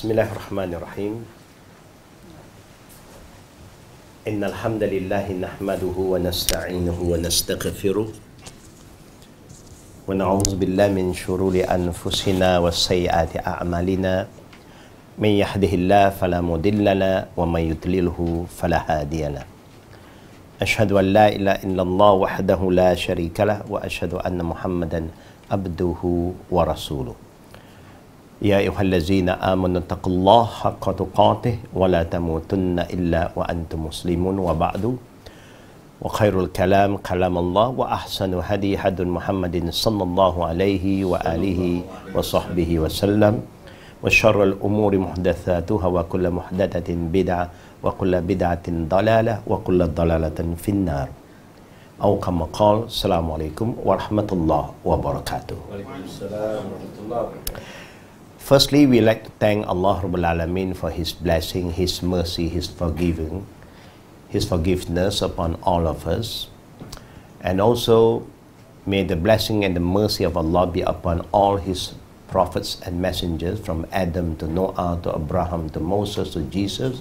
Bismillahirrahmanirrahim. Innal hamdalillah nahmaduhu wa nasta'inuhu wa nastaghfiruh wa na'udzu billahi min shururi anfusina wa sayyiati a'malina. Man yahdihillahu fala mudilla lahu wa man yudlilhu fala hadiya lahu. Asyhadu an la ilaha illallah wahdahu la syarika lahu wa asyhadu anna Muhammadan abduhu wa rasuluh. Ya ayyuhallazina amanu taqullaha haqqa tuqatih wa la tamutunna illa wa antum muslimun wa ba'du. Wa khairul kalam kalamullah wa ahsanu hadi hadun Muhammadin sallallahu alaihi wa alihi wa sahbihi wa sallam. Wa syarrul umuri muhdatsatuha wa kullu muhdatsatin bid'ah wa kullu bid'atin dalalah wa kullu dalalatin finnar. Atau kama qala, assalamualaikum warahmatullahi wabarakatuh. Waalaikumsalam warahmatullahi wabarakatuh. Firstly, we like to thank Allah Rabbul Alamin for His blessing, His mercy, His forgiveness upon all of us. And also, may the blessing and the mercy of Allah be upon all His prophets and messengers, from Adam to Noah to Abraham to Moses to Jesus,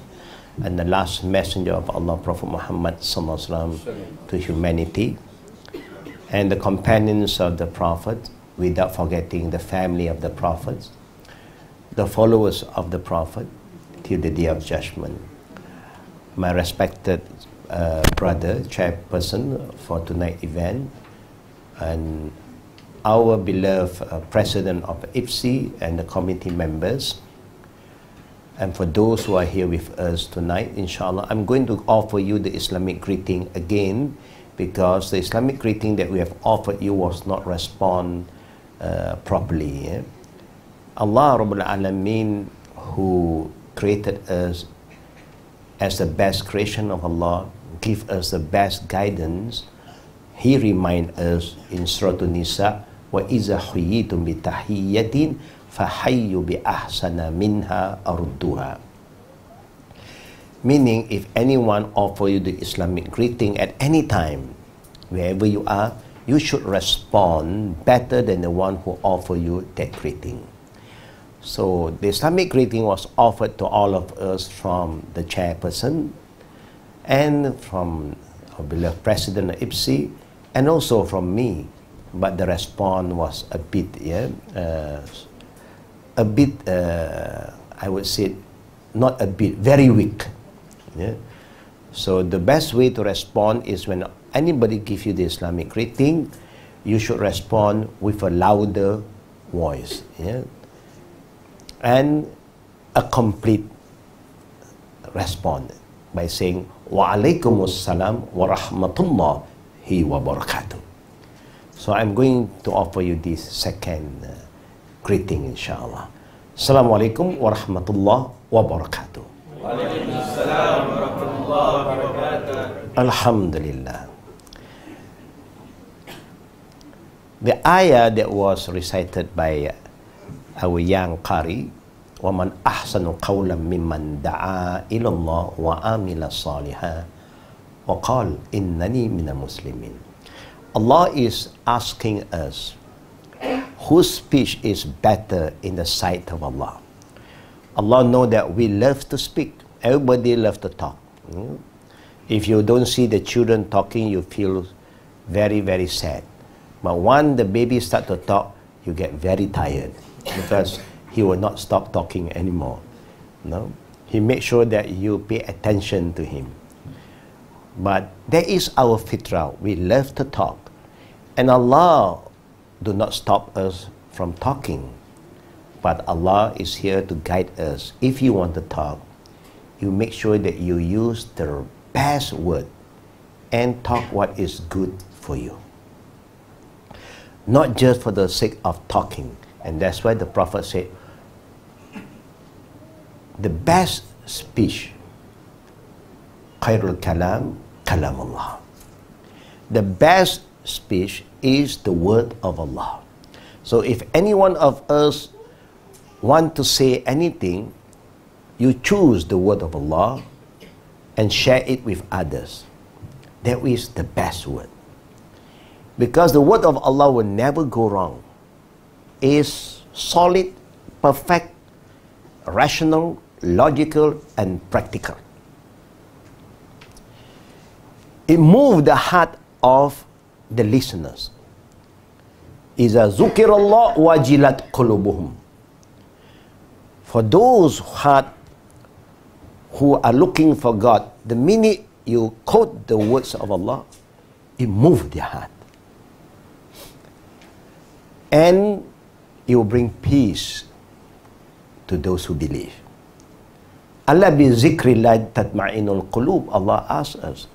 and the last messenger of Allah, Prophet Muhammad sallallahu alaihi wasallam, to humanity, and the companions of the Prophet, without forgetting the family of the prophets, the followers of the Prophet till the day of judgment. My respected brother, chairperson for tonight's event, and our beloved president of IFSI and the committee members, and for those who are here with us tonight, inshallah, I'm going to offer you the Islamic greeting again, because the Islamic greeting that we have offered you was not respond properly. Yeah? Allah Rabbul Alamin, who created us as the best creation of Allah, give us the best guidance. He remind us in Surah An-Nisa, وَإِذَا حُيِّيتُمْ بِتَحِيَّةٍ فَحَيُّوا بِأَحْسَنَ مِنْهَا أَرُدُّهَا. Meaning, if anyone offer you the Islamic greeting at any time, wherever you are, you should respond better than the one who offer you that greeting. So the Islamic greeting was offered to all of us from the chairperson and from our beloved president of IPSI, and also from me. But the response was a bit, I would say, not a bit, very weak. Yeah? So the best way to respond is when anybody gives you the Islamic greeting, you should respond with a louder voice. Yeah? And a complete response by saying Wa'alaikumussalam wa rahmatullahi wa barakatuh. So I'm going to offer you this second greeting, inshallah. Assalamualaikum warahmatullahi wabarakatuh. Waalaikumsalam warahmatullahi wabarakatuh. Alhamdulillah. The ayah that was recited by our young Qari, وَمَنْ أَحْسَنُ قَوْلًا مِمَّنْ دَعَا إِلَى اللَّهِ وَعَمِلَ صَالِحًا وَقَالَ إِنَّنِي مِنَ الْمُسْلِمِينَ. Allah is asking us, whose speech is better in the sight of Allah? Allah knows that we love to speak. Everybody loves to talk. If you don't see the children talking, you feel very, very sad. But when the baby starts to talk, you get very tired, because he will not stop talking anymore. No? He makes sure that you pay attention to him. But that is our fitrah. We love to talk. And Allah do not stop us from talking. But Allah is here to guide us. If you want to talk, you make sure that you use the best word and talk what is good for you. Not just for the sake of talking. And that's why the Prophet said, the best speech, khairul kalam, kalamullah. The best speech is the word of Allah. So if any one of us want to say anything, you choose the word of Allah and share it with others. That is the best word. Because the word of Allah will never go wrong. It's solid, perfect, rational, logical, and practical. It moved the heart of the listeners. Iza zukirallah wajilat qulubuhum. For those heart who are looking for God, the minute you quote the words of Allah, it moved their heart. And it will bring peace to those who believe. Allah bi zikrillah tatma'inul qulub. Allah asks us,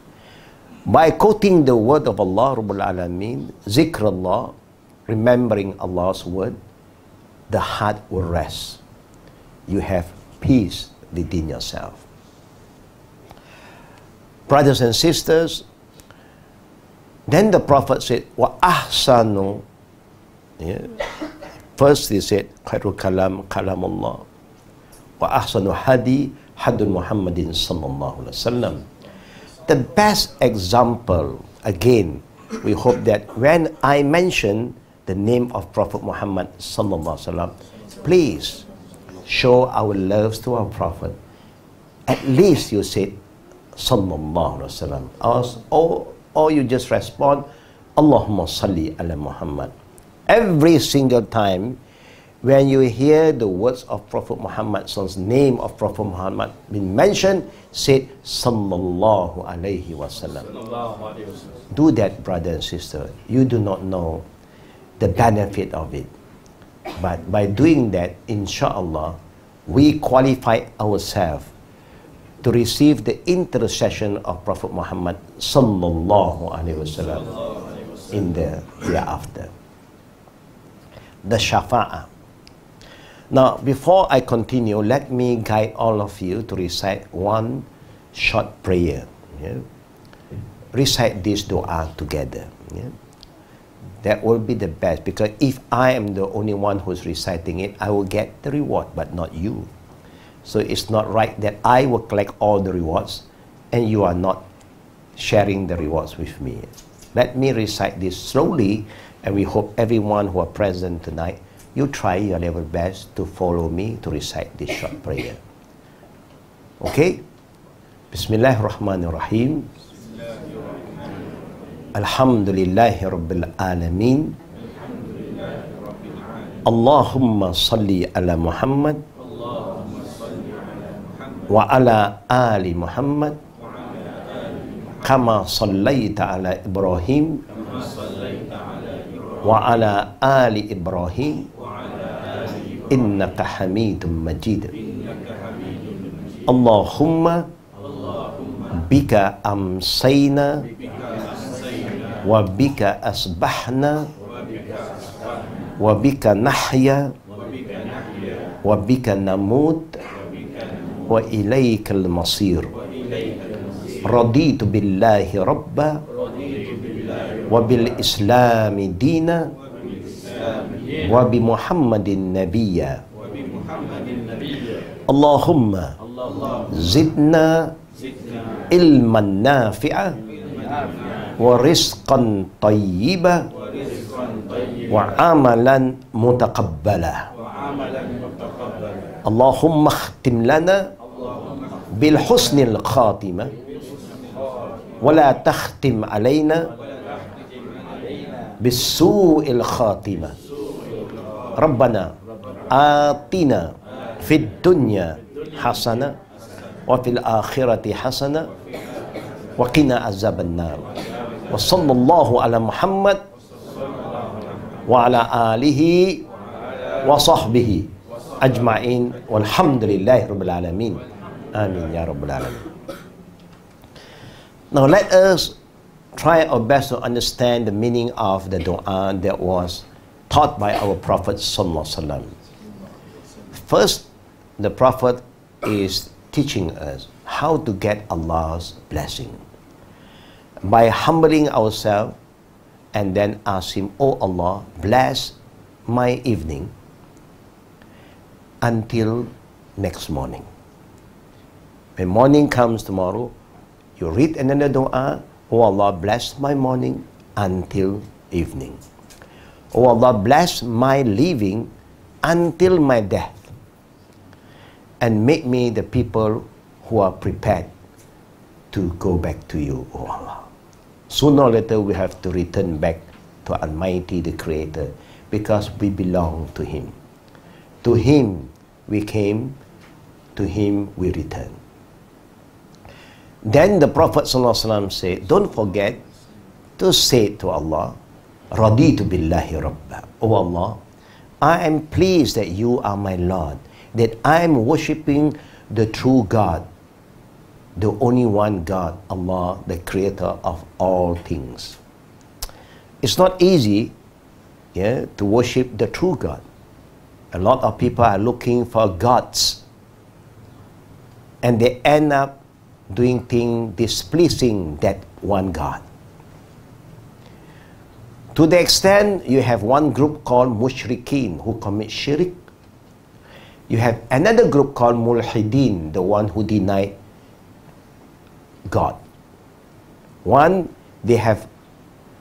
by quoting the word of Allah Rabbul Alameen, zikrullah, remembering Allah's word, the heart will rest. You have peace within yourself. Brothers and sisters, then the Prophet said, wa ahsanu. Yeah. First he said, khairul kalam kalamullah, wa ahsanu hadi hadul Muhammadin sallallahu alaihi wasallam. The best example, again, we hope that when I mention the name of Prophet Muhammad sallallahu alaihi wasallam, please show our loves to our Prophet. At least you say sallallahu alaihi wasallam, or you just respond Allahumma salli ala Muhammad. Every single time when you hear the words of Prophet Muhammad, name of Prophet Muhammad being mentioned, say sallallahu alaihi wasallam. Do that, brother and sister. You do not know the benefit of it, but by doing that, inshallah, we qualify ourselves to receive the intercession of Prophet Muhammad sallallahu alaihi wasallam in the hereafter. The shafa'ah. Now, before I continue, let me guide all of you to recite one short prayer. Yeah? Recite this dua together. Yeah? That will be the best, because if I am the only one who's reciting it, I will get the reward, but not you. So it's not right that I will collect all the rewards and you are not sharing the rewards with me. Let me recite this slowly, and we hope everyone who are present tonight, you try your level best to follow me to recite this short prayer. Okay? Bismillahirrahmanirrahim. Alhamdulillahi Rabbil Alameen. Allahumma salli ala Muhammad wa ala ali Muhammad kama sallaita ala Ibrahim wa ala ali Ibrahim innaka hamidun majid. Allahumma bika amsayna wa bika asbahna wa bika nahya wa bika namut wa ilaikal masir. Raditu billahi rabba wa bil islami dina wa bi Muhammadin nabiyya. Allahumma zidna ilman nafi'a wa rizqan tayyiba wa amalan mutaqabbala. Allahumma khtim lana bil husnil khatimah wa la takhtim alayna bis su'il khatimah. Rabbana atina fid dunya hasanah wa fil akhirati hasanah wa qina azaban nar. Wa sallallahu ala Muhammad wa ala alihi wa sahbihi ajma'in walhamdulillahi rabbil alamin. Amin ya rabbal alamin. Now let us try our best to understand the meaning of the dua that was taught by our Prophet sallallahu alaihi wasallam. First, the Prophet is teaching us how to get Allah's blessing by humbling ourselves and then ask Him, "Oh Allah, bless my evening until next morning." When morning comes tomorrow, you read another dua, "Oh Allah, bless my morning until evening. Oh Allah, bless my living until my death." and make me the people who are prepared to go back to you, O Allah. Sooner or later we have to return back to Almighty, the Creator, because we belong to Him. To Him we came, to Him we return. Then the Prophet ﷺ said, don't forget to say to Allah, Raditu billahi rabba. O Allah, I am pleased that you are my Lord, that I am worshipping the true God, the only one God, Allah, the Creator of all things. It's not easy, to worship the true God. A lot of people are looking for gods, and they end up doing things displeasing that one God. To the extent you have one group called mushrikeen who commit shirk. You have another group called mulhideen, the one who deny God. One, they have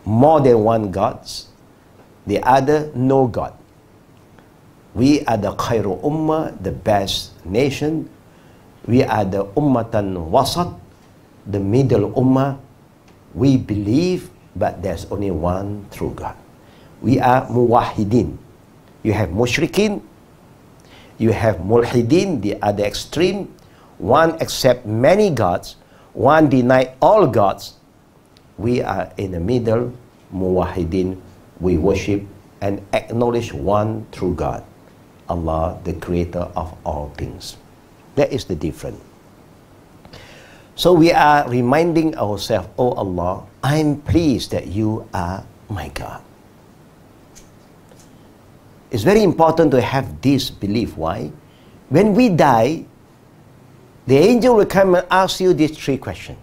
more than one gods. The other, no God. We are the khairu ummah, the best nation. We are the ummatan wasat, the middle ummah. We believe, but there's only one true God. We are muwahidin. You have mushrikeen, you have mulhidin, the other extreme. One accept many gods, one deny all gods. We are in the middle, muwahidin. We worship and acknowledge one true God, Allah, the Creator of all things. That is the difference. So we are reminding ourselves, oh Allah, I am pleased that you are my God. It's very important to have this belief. Why? When we die, the angel will come and ask you these three questions.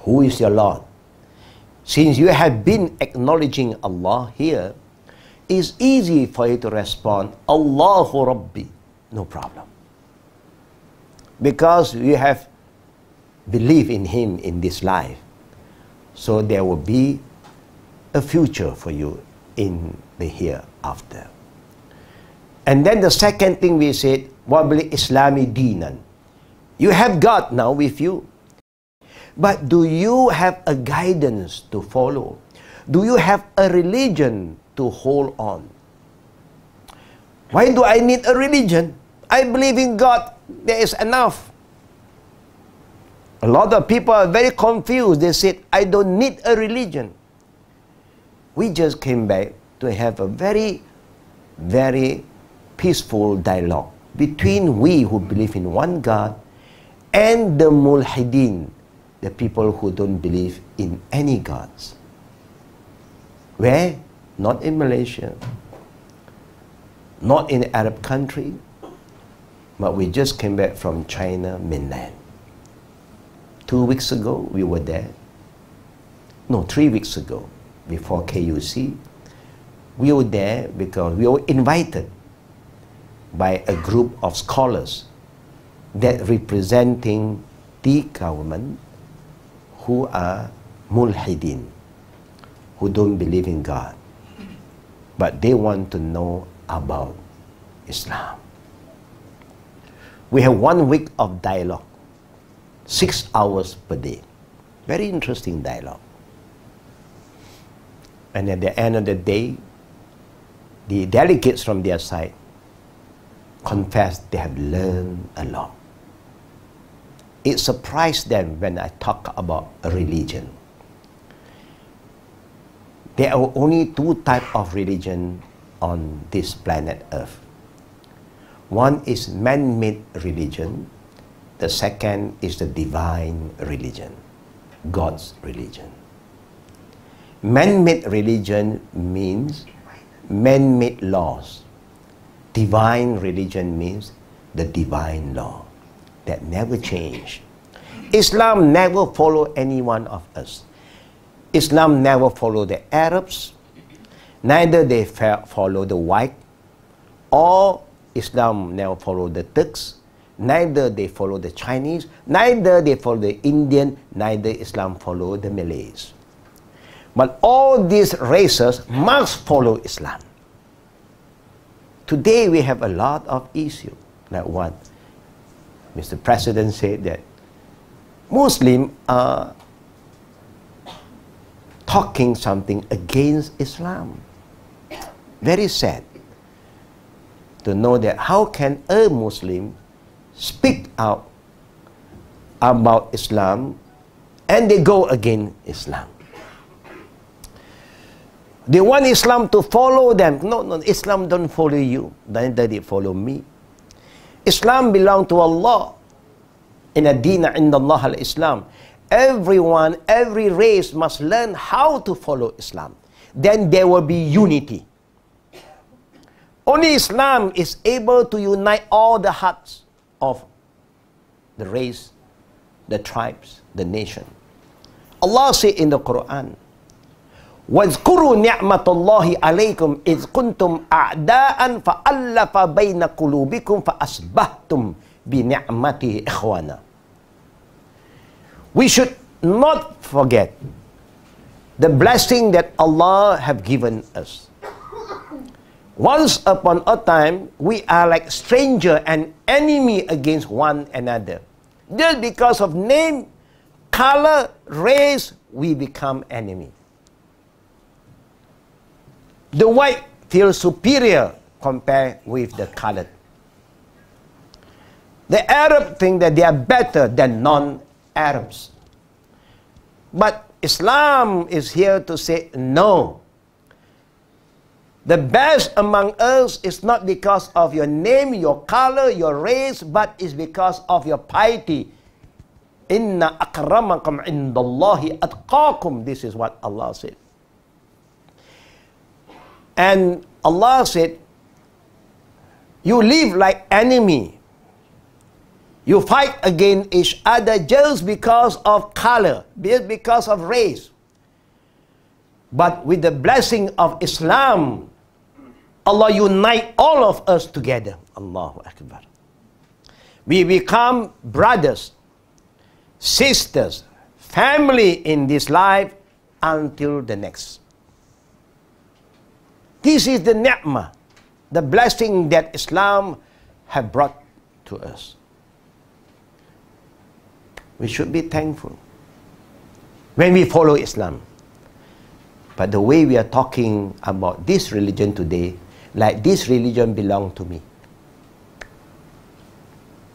Who is your Lord? Since you have been acknowledging Allah here, it's easy for you to respond, Allahu Rabbi. No problem. Because you have believed in Him in this life. So there will be a future for you in the hereafter. And then the second thing we said, Wabli Islami Dinan. You have God now with you. But do you have a guidance to follow? Do you have a religion to hold on? Why do I need a religion? I believe in God. There is enough. A lot of people are very confused. They said, I don't need a religion. We just came back to have a very, very peaceful dialogue between we who believe in one God and the mulhideen, the people who don't believe in any gods. Where? Not in Malaysia, not in Arab country, but we just came back from China mainland. 2 weeks ago, we were there. No, 3 weeks ago, before KUC. We were there because we were invited by a group of scholars that representing the government who are mulhidin, who don't believe in God, but they want to know about Islam. We have 1 week of dialogue, 6 hours per day. Very interesting dialogue. And at the end of the day, the delegates from their side confessed they have learned a lot. It surprised them when I talk about a religion. There are only 2 types of religion on this planet Earth. One is man-made religion. The second is the divine religion, God's religion. Man-made religion means man-made laws. Divine religion means the divine law that never change. Islam never follow any one of us. Islam never follow the Arabs, neither they follow the white, or Islam never follow the Turks, neither they follow the Chinese, neither they follow the Indian, neither Islam follow the Malays. But all these races must follow Islam. Today we have a lot of issues, like what? Mr. President said that Muslims are talking something against Islam. Very sad to know that how can a Muslim speak out about Islam and they go against Islam. They want Islam to follow them. No, no, Islam don't follow you. Neither they follow me. Islam belongs to Allah. Inna dina inda Allah al-Islam. Everyone, every race must learn how to follow Islam. Then there will be unity. Only Islam is able to unite all the hearts of the race, the tribes, the nation. Allah said in the Quran, وَاذْكُرُوا نِعْمَةَ اللَّهِ عَلَيْكُمْ إِذْ كُنْتُمْ أَعْدَاءً فَأَلَّفَ بَيْنَ قُلُوبِكُمْ فَأَصْبَحْتُمْ بِنِعْمَتِهِ إِخْوَانًا. We should not forget the blessing that Allah have given us. Once upon a time, we are like stranger and enemy against one another. Just because of name, color, race, we become enemy. The white feels superior compared with the colored. The Arab think that they are better than non-Arabs. But Islam is here to say no. The best among us is not because of your name, your color, your race, but is because of your piety. Inna akramakum indallahi atqakum. This is what Allah said. And Allah said, you live like enemy. You fight against each other just because of color, just because of race. But with the blessing of Islam, Allah unite all of us together. Allahu Akbar. We become brothers, sisters, family in this life until the next. This is the ni'mah, the blessing that Islam have brought to us. We should be thankful when we follow Islam. But the way we are talking about this religion today, like this religion belongs to me.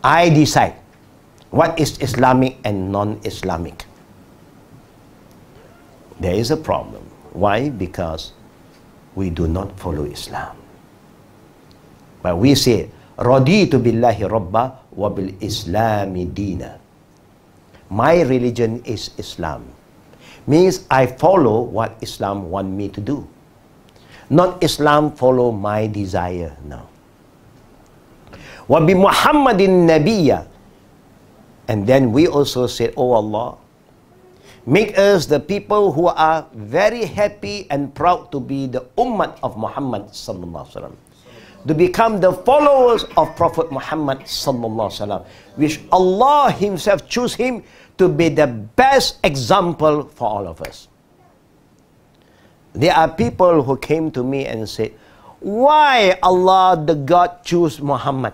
I decide what is Islamic and non-Islamic. There is a problem. Why? Because we do not follow Islam. But we say, Raditu billahi rabba wa bil islami dina. My religion is Islam. Means I follow what Islam want me to do. Not Islam follow my desire. No. Wa bi Muhammadin nabiyya. And then we also said, oh Allah, make us the people who are very happy and proud to be the ummah of Muhammad sallallahu alaihi wasallam, to become the followers of Prophet Muhammad sallallahu alaihi wasallam, which Allah Himself choose him to be the best example for all of us. There are people who came to me and said, why Allah the God choose Muhammad?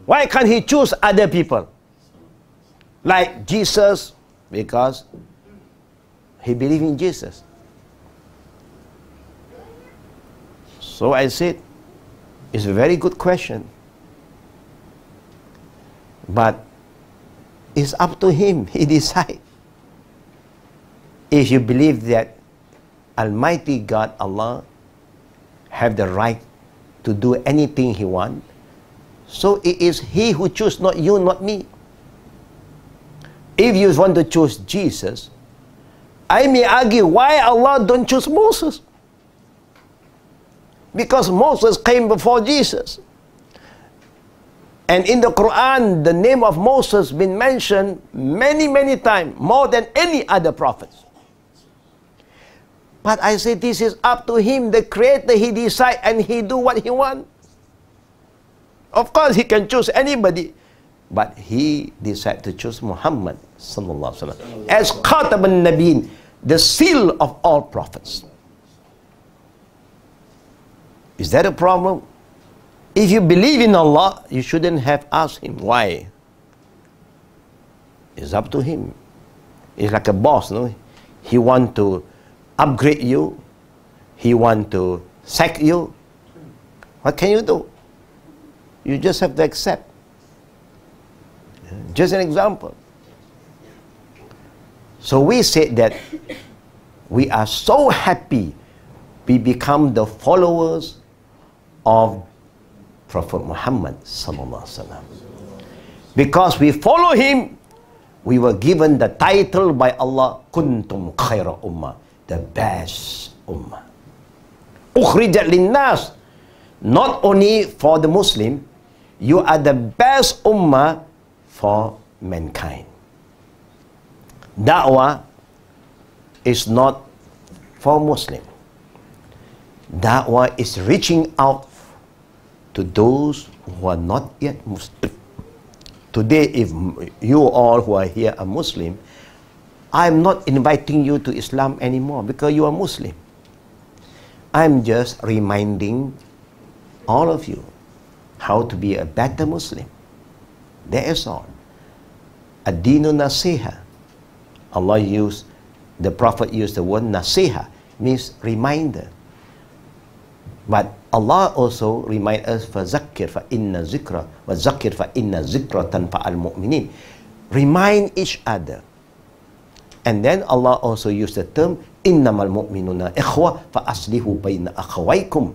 Why can't He choose other people? Like Jesus, because he believed in Jesus. So I said, it's a very good question. But it's up to him. He decides. If you believe that Almighty God, Allah, have the right to do anything He wants, so it is He who chooses, not you, not me. If you want to choose Jesus, I may argue why Allah don't choose Moses. Because Moses came before Jesus. And in the Quran, the name of Moses been mentioned many, many times, more than any other prophets. But I say this is up to him, the Creator. He decide and he do what he want. Of course, he can choose anybody. But he decided to choose Muhammad sallallahu alaihi wasallam as Khataman Nabiyyin, the seal of all prophets. Is that a problem? If you believe in Allah, you shouldn't have asked him why. It's up to him. It's like a boss, no? He want to upgrade you. He want to sack you. What can you do? You just have to accept. Just an example. So we said that we are so happy we become the followers of Prophet Muhammad sallallahu alaihi wasallam. Because we follow him, we were given the title by Allah, Kuntum khaira ummah, the best ummah. Ukhrijat linnas, not only for the Muslim, you are the best ummah for mankind. Da'wah is not for Muslim. Da'wah is reaching out to those who are not yet Muslim. Today, if you all who are here are Muslim, I'm not inviting you to Islam anymore because you are Muslim. I'm just reminding all of you how to be a better Muslim. That is all. Ad-dinu nasiha. Allah used, the Prophet used the word nasiha, means reminder. But Allah also reminds us, فَذَكِّرْ فَإِنَّ ذِكْرَ وَذَكِّرْ فَإِنَّ ذِكْرَ تَنْفَعَ الْمُؤْمِنِينَ. Remind each other. And then Allah also used the term, إِنَّمَا الْمُؤْمِنُونَ إِخْوَةً فَأَصْلِحُوا بَيْنَ أَخَوَيْكُمْ.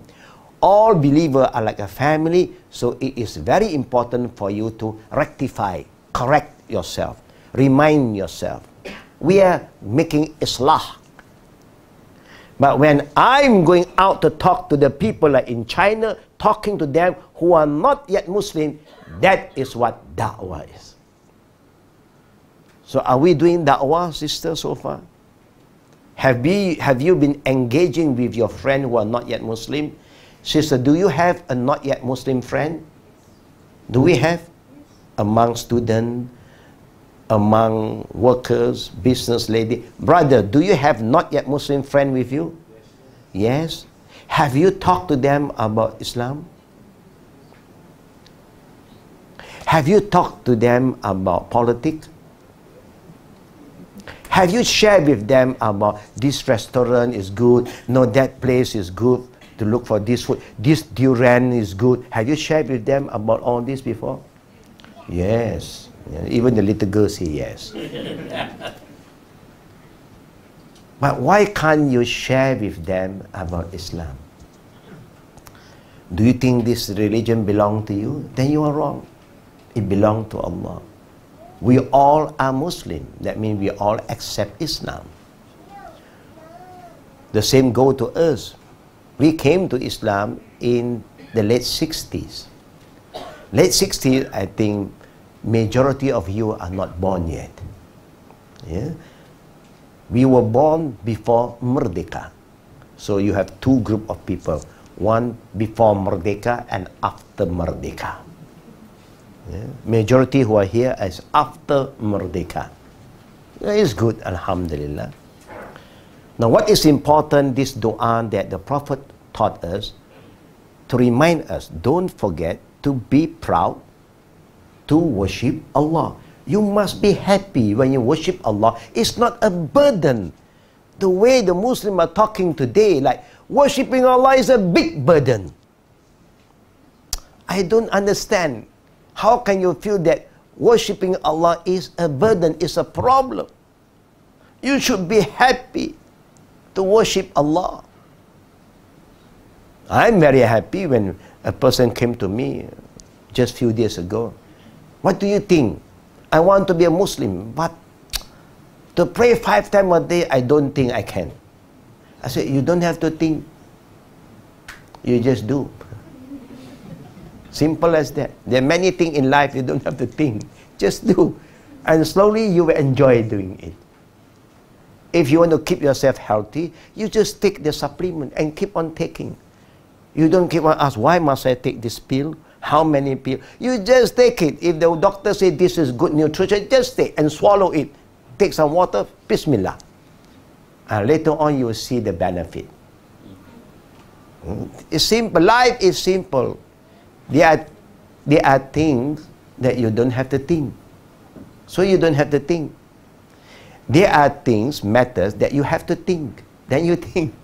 All believers are like a family, so it is very important for you to rectify, correct yourself, remind yourself. We are making islah. But when I'm going out to talk to the people like in China, talking to them who are not yet Muslim, that is what da'wah is. So are we doing da'wah, sister, so far? Have you been engaging with your friend who are not yet Muslim? Sister, do you have a not yet Muslim friend? Do we have? Among students, among workers, business lady. Brother, do you have not yet Muslim friend with you? Yes. Have you talked to them about Islam? Have you talked to them about politics? Have you shared with them about this restaurant is good, no, that place is good to look for this food, this durian is good? Have you shared with them about all this before? Yes. Yeah, even the little girls say yes. But why can't you share with them about Islam? Do you think this religion belongs to you? Then you are wrong. It belongs to Allah. We all are Muslim. That means we all accept Islam. The same goes to us. We came to Islam in the late 60s. Late 60s, I think, majority of you are not born yet. Yeah? We were born before Merdeka. So you have two groups of people. One before Merdeka and after Merdeka. Yeah? Majority who are here is after Merdeka. That is good, alhamdulillah. Now what is important, this dua that the Prophet taught us, to remind us, don't forget to be proud to worship Allah. You must be happy when you worship Allah. It's not a burden. The way the Muslims are talking today, like worshiping Allah is a big burden. I don't understand. How can you feel that worshiping Allah is a burden, is a problem? You should be happy to worship Allah. I'm very happy when a person came to me just a few days ago. What do you think? I want to be a Muslim, but to pray 5 times a day, I don't think I can. I said, you don't have to think. You just do. Simple as that. There are many things in life you don't have to think. Just do. And slowly you will enjoy doing it. If you want to keep yourself healthy, you just take the supplement and keep on taking. You don't keep on asking, why must I take this pill? How many pills? You just take it. If the doctor says this is good nutrition, just take and swallow it. Take some water, Bismillah. And later on you will see the benefit. It's simple. Life is simple. There are things that you don't have to think. So you don't have to think. There are things, matters that you have to think. Then you think.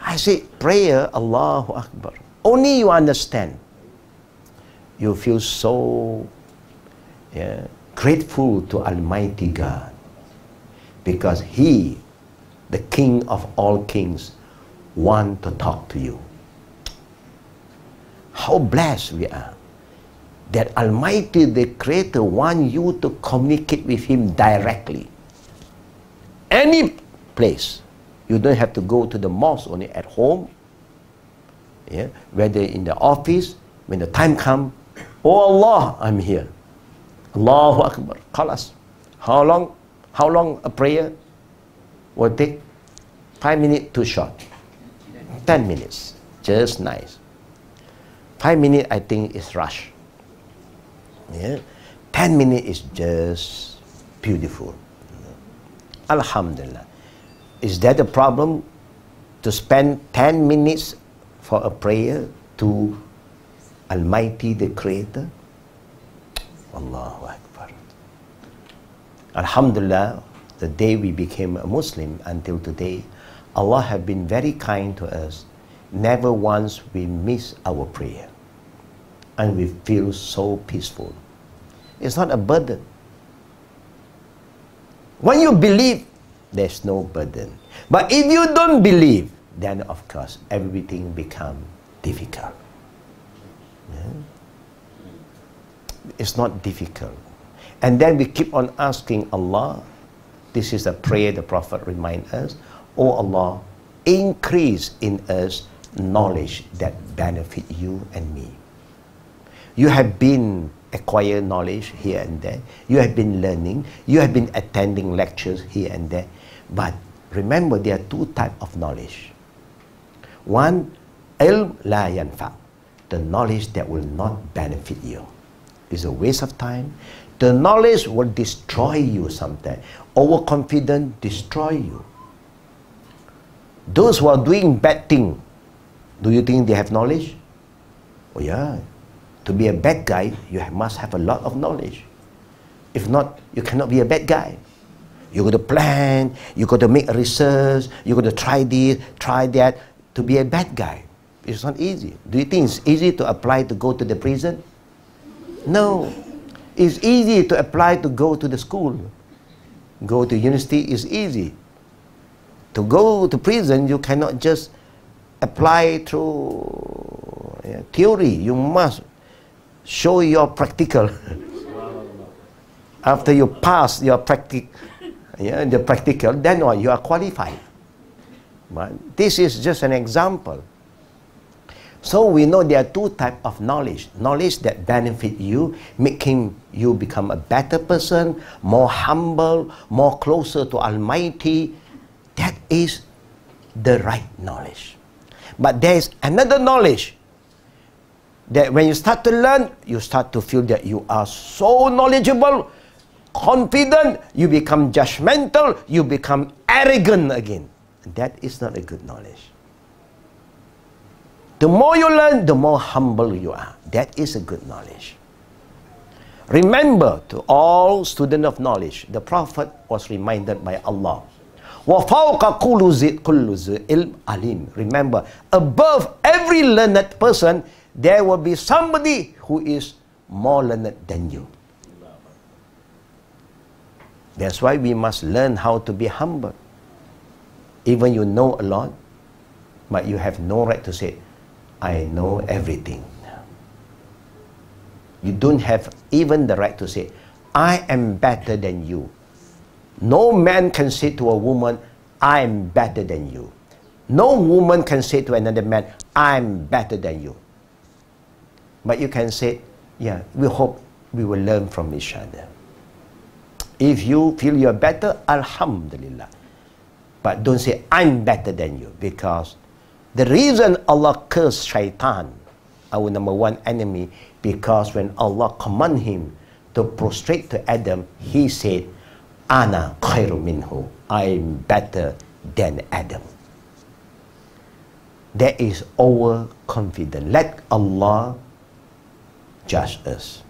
I say, prayer, Allahu Akbar. Only you understand. You feel so grateful to Almighty God. Because He, the King of all kings, wants to talk to you. How blessed we are. That Almighty, the Creator, wants you to communicate with Him directly. Any place. You don't have to go to the mosque, only at home. Yeah? Whether in the office, when the time comes, oh Allah, I'm here. Allahu Akbar. Khalas. How long a prayer will take? 5 minutes too short. 10 minutes. Just nice. 5 minutes I think is rush. Yeah? 10 minutes is just beautiful. Alhamdulillah. Is that a problem to spend 10 minutes for a prayer to Almighty the Creator? Allahu Akbar. Alhamdulillah, the day we became a Muslim until today, Allah has been very kind to us. Never once we miss our prayer. And we feel so peaceful. It's not a burden. When you believe, there's no burden. But if you don't believe, then of course everything becomes difficult. Yeah? It's not difficult. And then we keep on asking Allah. This is a prayer the Prophet reminds us. Oh Allah, increase in us knowledge that benefit you and me. You have been acquire knowledge here and there. You have been learning. You have been attending lectures here and there. But remember, there are two types of knowledge. One, ilm la yanfa, the knowledge that will not benefit you. It's a waste of time. The knowledge will destroy you sometimes. Overconfidence destroy you. Those who are doing bad things, do you think they have knowledge? Oh yeah. To be a bad guy, you must have a lot of knowledge. If not, you cannot be a bad guy. You got to plan, you got to make research, you got to try this, try that. To be a bad guy, it's not easy. Do you think it's easy to apply to go to the prison? No. It's easy to apply to go to the school. Go to university is easy. To go to prison, you cannot just apply through theory. You must show your practical. After you pass your the practical, then what? You are qualified. But this is just an example. So we know there are two types of knowledge. Knowledge that benefit you, making you become a better person, more humble, more closer to Almighty. That is the right knowledge. But there is another knowledge that when you start to learn, you start to feel that you are so knowledgeable, confident, you become judgmental, you become arrogant again. That is not a good knowledge. The more you learn, the more humble you are. That is a good knowledge. Remember, to all students of knowledge, the Prophet was reminded by Allah, وَفَوْقَ كُلُّ ذِي إِلْمٍ عَلِيمٍ. Remember, above every learned person, there will be somebody who is more learned than you. That's why we must learn how to be humble. Even you know a lot, but you have no right to say, I know everything. You don't have even the right to say, I am better than you. No man can say to a woman, I am better than you. No woman can say to another man, I am better than you. But you can say, yeah, we hope we will learn from each other. If you feel you're better, Alhamdulillah. But don't say, I'm better than you. Because the reason Allah cursed Shaitan, our number one enemy, because when Allah commanded him to prostrate to Adam, he said, Ana khairu minhu. I'm better than Adam. that is overconfident. Let Allah judge us.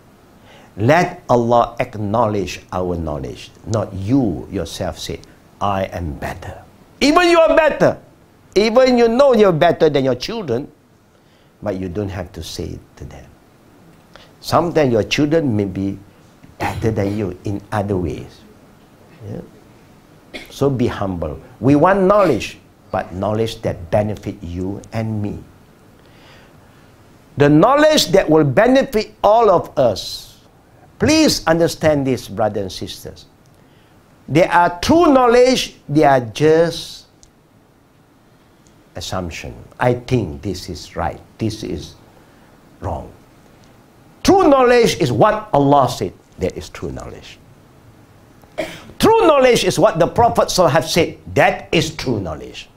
Let Allah acknowledge our knowledge, not you yourself say, I am better. Even you are better. Even you know you're better than your children, but you don't have to say it to them. Sometimes your children may be better than you in other ways. Yeah? So be humble. We want knowledge, but knowledge that benefit you and me. The knowledge that will benefit all of us. Please understand this, brothers and sisters. They are true knowledge, they are just assumption. I think this is right, this is wrong. True knowledge is what Allah said. That is true knowledge. True knowledge is what the Prophet have said. That is true knowledge.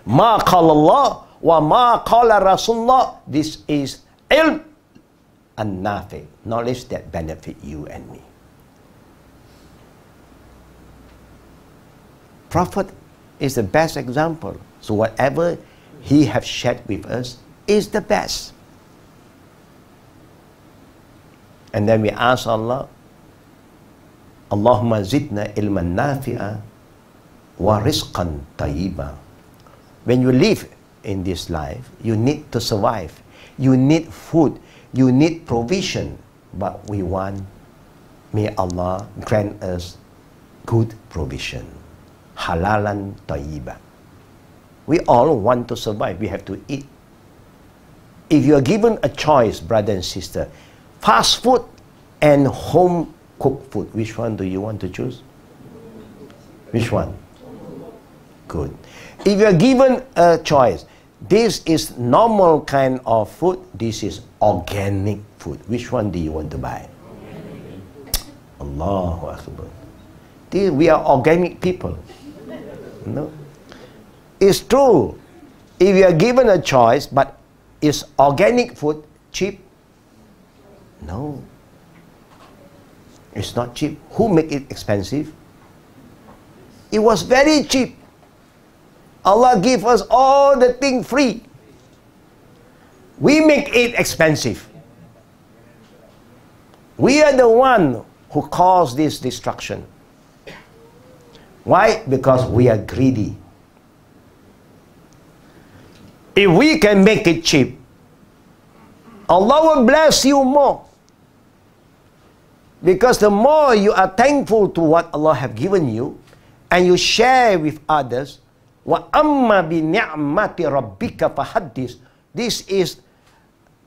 Ma qala Allah wa ma qala Rasulullah. This is ilm and nafi. Knowledge that benefit you and me. Prophet is the best example. So whatever he have shared with us is the best. And then we ask Allah, Allahumma zidna ilman nafi'a wa rizqan tayyiba. When you live in this life, you need to survive. You need food. You need provision. But we want, may Allah grant us good provision. Halalan tayyiba. We all want to survive. We have to eat. If you are given a choice, brother and sister, fast food and home cooked food, which one do you want to choose? Which one? Good. If you are given a choice, this is normal kind of food, this is organic food, which one do you want to buy? Allahu Akbar. We are organic people. No? It's true. If you are given a choice, but is organic food cheap? No. It's not cheap. Who make it expensive? It was very cheap. Allah give us all the thing free. We make it expensive. We are the one who caused this destruction. Why? Because we are greedy. If we can make it cheap, Allah will bless you more. Because the more you are thankful to what Allah have given you, and you share with others, وَأَمَّا بِنِعْمَةِ رَبِّكَ فَحَدِّثْ. This is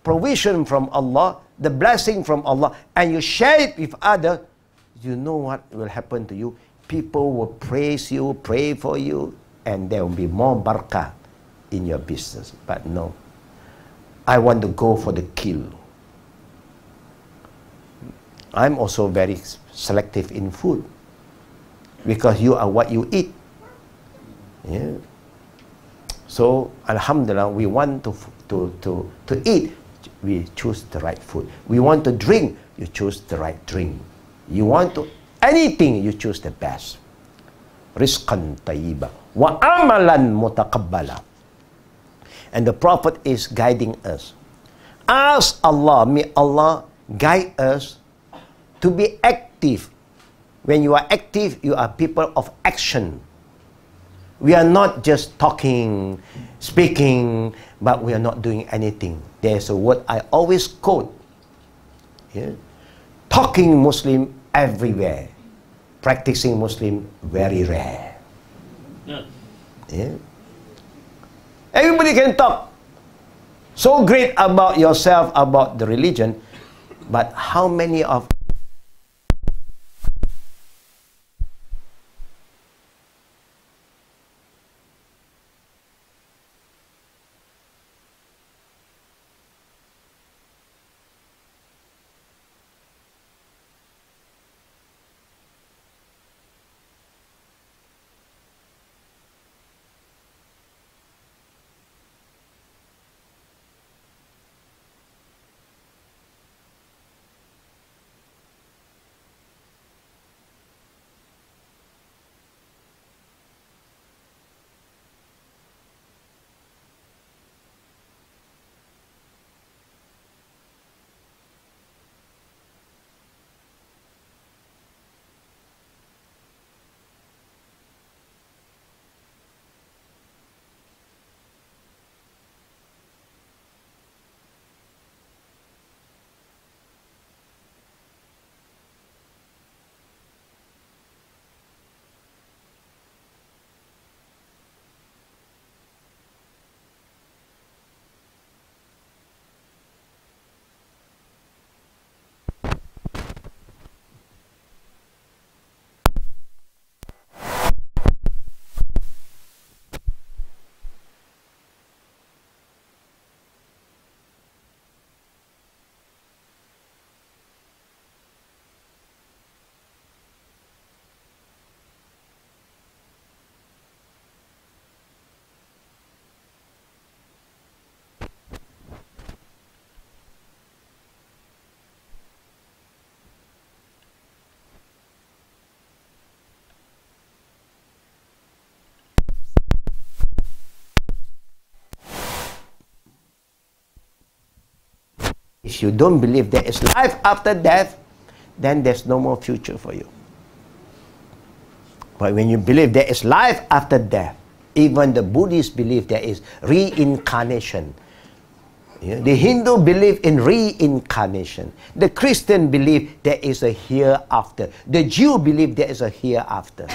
provision from Allah, the blessing from Allah, and you share it with others, you know what will happen to you? People will praise you, pray for you, and there will be more barakah in your business. But no, I want to go for the kill. I'm also very selective in food, because you are what you eat. Yeah. So alhamdulillah, we want to eat, we choose the right food. We want to drink, you choose the right drink. You want to anything, you choose the best. Rizqan tayyiba wa amalan mutaqabbala. And the Prophet is guiding us. Ask Allah, may Allah guide us to be active. When you are active, you are people of action. We are not just talking, speaking, but we are not doing anything. There's a word I always quote. Yeah? Talking Muslim everywhere. Practicing Muslim very rare. Yeah? Everybody can talk so great about yourself, about the religion, but how many of If you don't believe there is life after death, then there's no more future for you. But when you believe there is life after death, even the Buddhists believe there is reincarnation. The Hindu believe in reincarnation. The Christian believe there is a hereafter. The Jew believe there is a hereafter.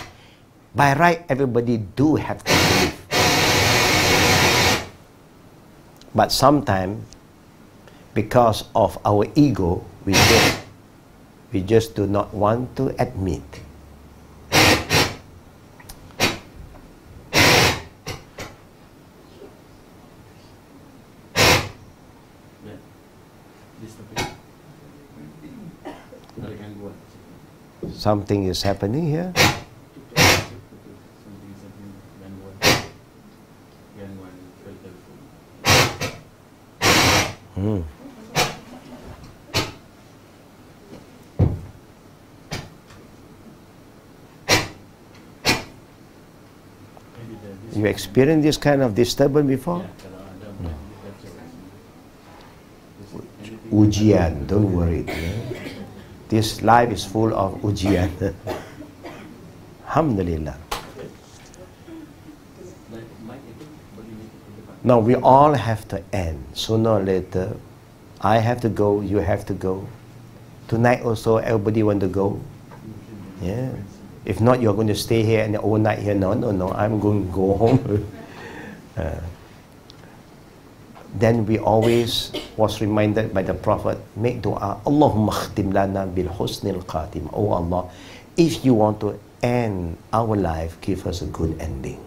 By right, everybody do have to believe. But sometimes, because of our ego, we just do not want to admit. Something is happening here. You experienced this kind of disturbance before? Ujian, don't worry. This life is full of ujian. Alhamdulillah. Now we all have to end. Sooner or later, I have to go, you have to go. Tonight also, everybody want to go. Yeah. If not, you're going to stay here and all night here. No, I'm going to go home. Then we always was reminded by the Prophet, make dua, Allahumma khtim lana bil husnil khatim. Oh Allah, if you want to end our life, give us a good ending.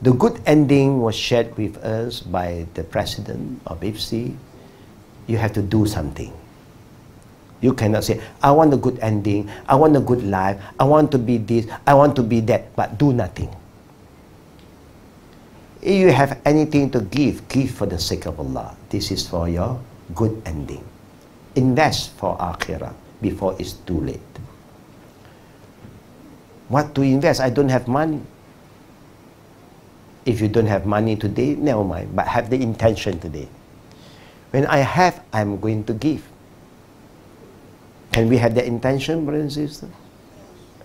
The good ending was shared with us by the President of IFSI. You have to do something. You cannot say, I want a good ending, I want a good life, I want to be this, I want to be that, but do nothing. If you have anything to give, give for the sake of Allah. This is for your good ending. Invest for akhirah before it's too late. What to invest? I don't have money. If you don't have money today, never mind, but have the intention today. When I have, I'm going to give. Can we have that intention, brothers and sisters?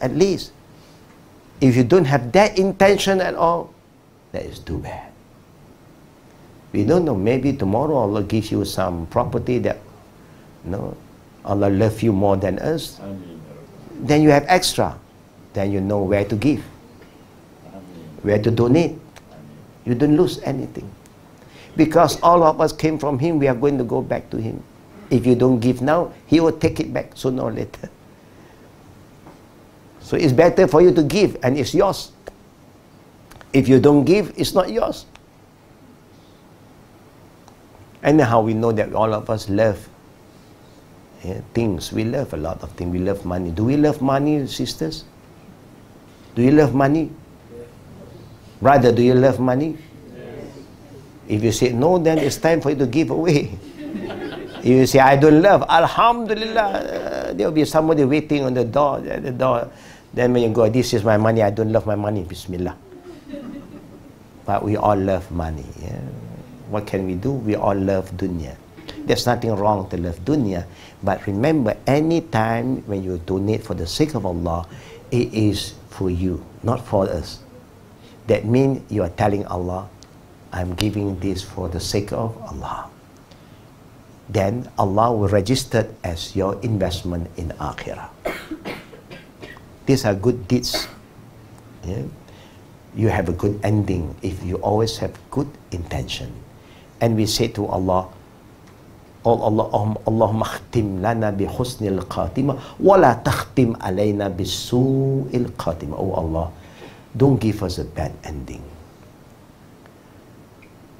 At least. If you don't have that intention at all, that is too bad. We don't know, maybe tomorrow Allah gives you some property that, Allah loves you more than us. Then you have extra. Then you know where to give, where to donate. You don't lose anything. Because all of us came from Him, we are going to go back to Him. If you don't give now, He will take it back sooner or later. So it's better for you to give, and it's yours. If you don't give, it's not yours. And how we know that all of us love things. We love a lot of things. We love money. Do we love money, sisters? Do you love money? Brother, do you love money? If you say no, then it's time for you to give away. If you say, I don't love, Alhamdulillah, there will be somebody waiting on the door. Then when you go, this is my money, I don't love my money, Bismillah. But we all love money. Yeah? What can we do? We all love dunya. There's nothing wrong to love dunya. But remember, any time when you donate for the sake of Allah, it is for you, not for us. That means you are telling Allah, I'm giving this for the sake of Allah. Then Allah will register it as your investment in akhirah. These are good deeds. Yeah? You have a good ending if you always have good intention. And we say to Allah, Allahumma khtim lana bi husnil khatimah wa la takhtim alayna bi su'il khatimah. Oh Allah, don't give us a bad ending.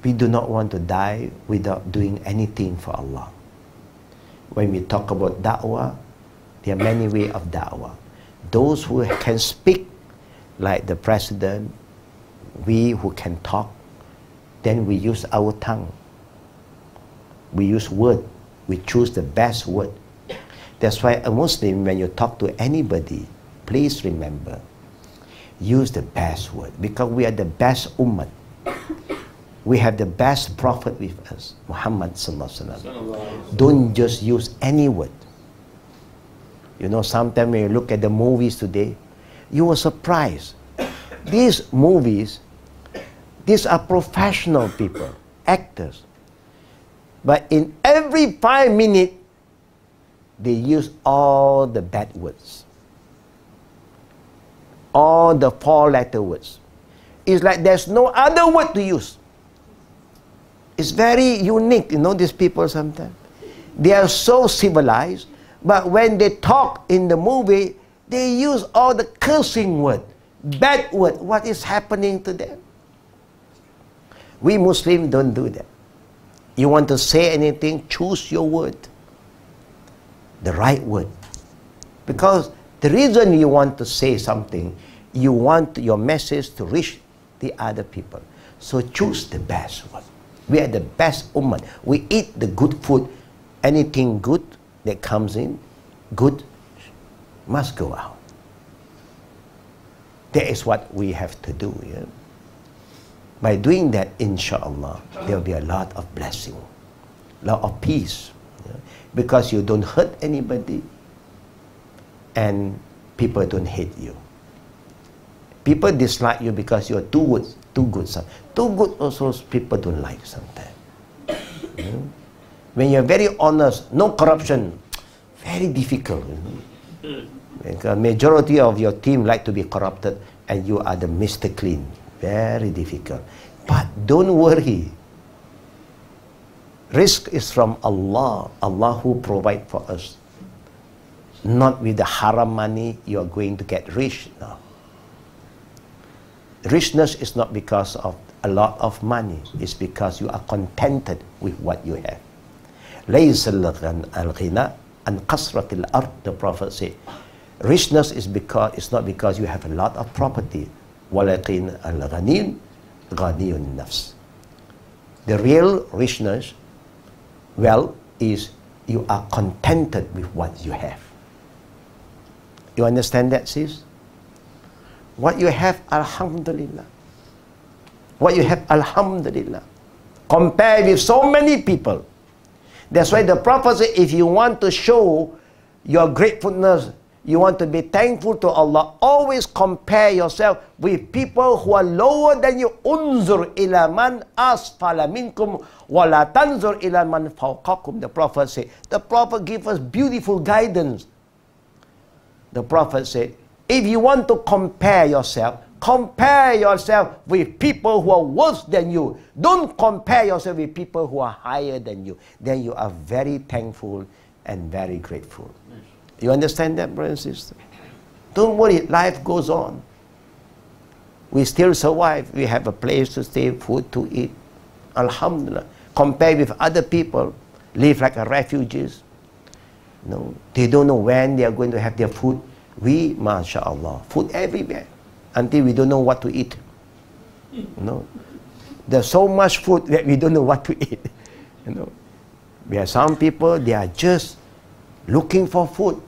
We do not want to die without doing anything for Allah. When we talk about da'wah, there are many ways of da'wah. Those who can speak, like the President, we who can talk, then we use our tongue. We use word. We choose the best word. That's why a Muslim, when you talk to anybody, please remember, use the best word, because we are the best ummah. We have the best prophet with us, Muhammad sallallahu alaihi wasallam. Don't just use any word. You know, sometimes when you look at the movies today, you were surprised. These movies, these are professional people, actors. But in every 5 minutes, they use all the bad words. All the 4-letter words. It's like there's no other word to use. It's very unique, you know, these people sometimes. They are so civilized, but when they talk in the movie, they use all the cursing word, bad word. What is happening to them? We Muslims don't do that. You want to say anything, choose your word. The right word. Because the reason you want to say something, you want your message to reach the other people. So choose the best one. We are the best ummah. We eat the good food. Anything good that comes in, good must go out. That is what we have to do. Yeah? By doing that, inshallah, there will be a lot of blessing, a lot of peace. Yeah? Because you don't hurt anybody and people don't hate you. People dislike you because you're too good. Too good also people don't like sometimes. You know? When you're very honest, no corruption, very difficult. You know? Because majority of your team like to be corrupted and you are the Mr. Clean. Very difficult. But don't worry. Risk is from Allah. Allah who provide for us. Not with the haram money you are going to get rich. No. Richness is not because of a lot of money. It's because you are contented with what you have. لَيْسَ الْغِنَى أَنْ قَصْرَةِ الْأَرْضِ. The Prophet said, richness is it's not because you have a lot of property. وَلَكِنْ الْغَنِيٌّ غَنِيٌّ النَّفْسِ. The real richness, well, is you are contented with what you have. You understand that, sis? What you have, alhamdulillah. What you have, alhamdulillah. Compare with so many people. That's why the Prophet said, if you want to show your gratefulness, you want to be thankful to Allah, always compare yourself with people who are lower than you. Unzur ila man asfala minkum wa la tanzur ila man fawqakum. The Prophet said. The Prophet gave us beautiful guidance. The Prophet said, if you want to compare yourself with people who are worse than you. Don't compare yourself with people who are higher than you. Then you are very thankful and very grateful. You understand that, brothers and sisters? Don't worry, life goes on. We still survive. We have a place to stay, food to eat. Alhamdulillah. Compare with other people, live like refugees. No, they don't know when they are going to have their food. We, mashallah, food everywhere until we don't know what to eat. You know, there's so much food that we don't know what to eat. You know, there are some people, they are just looking for food.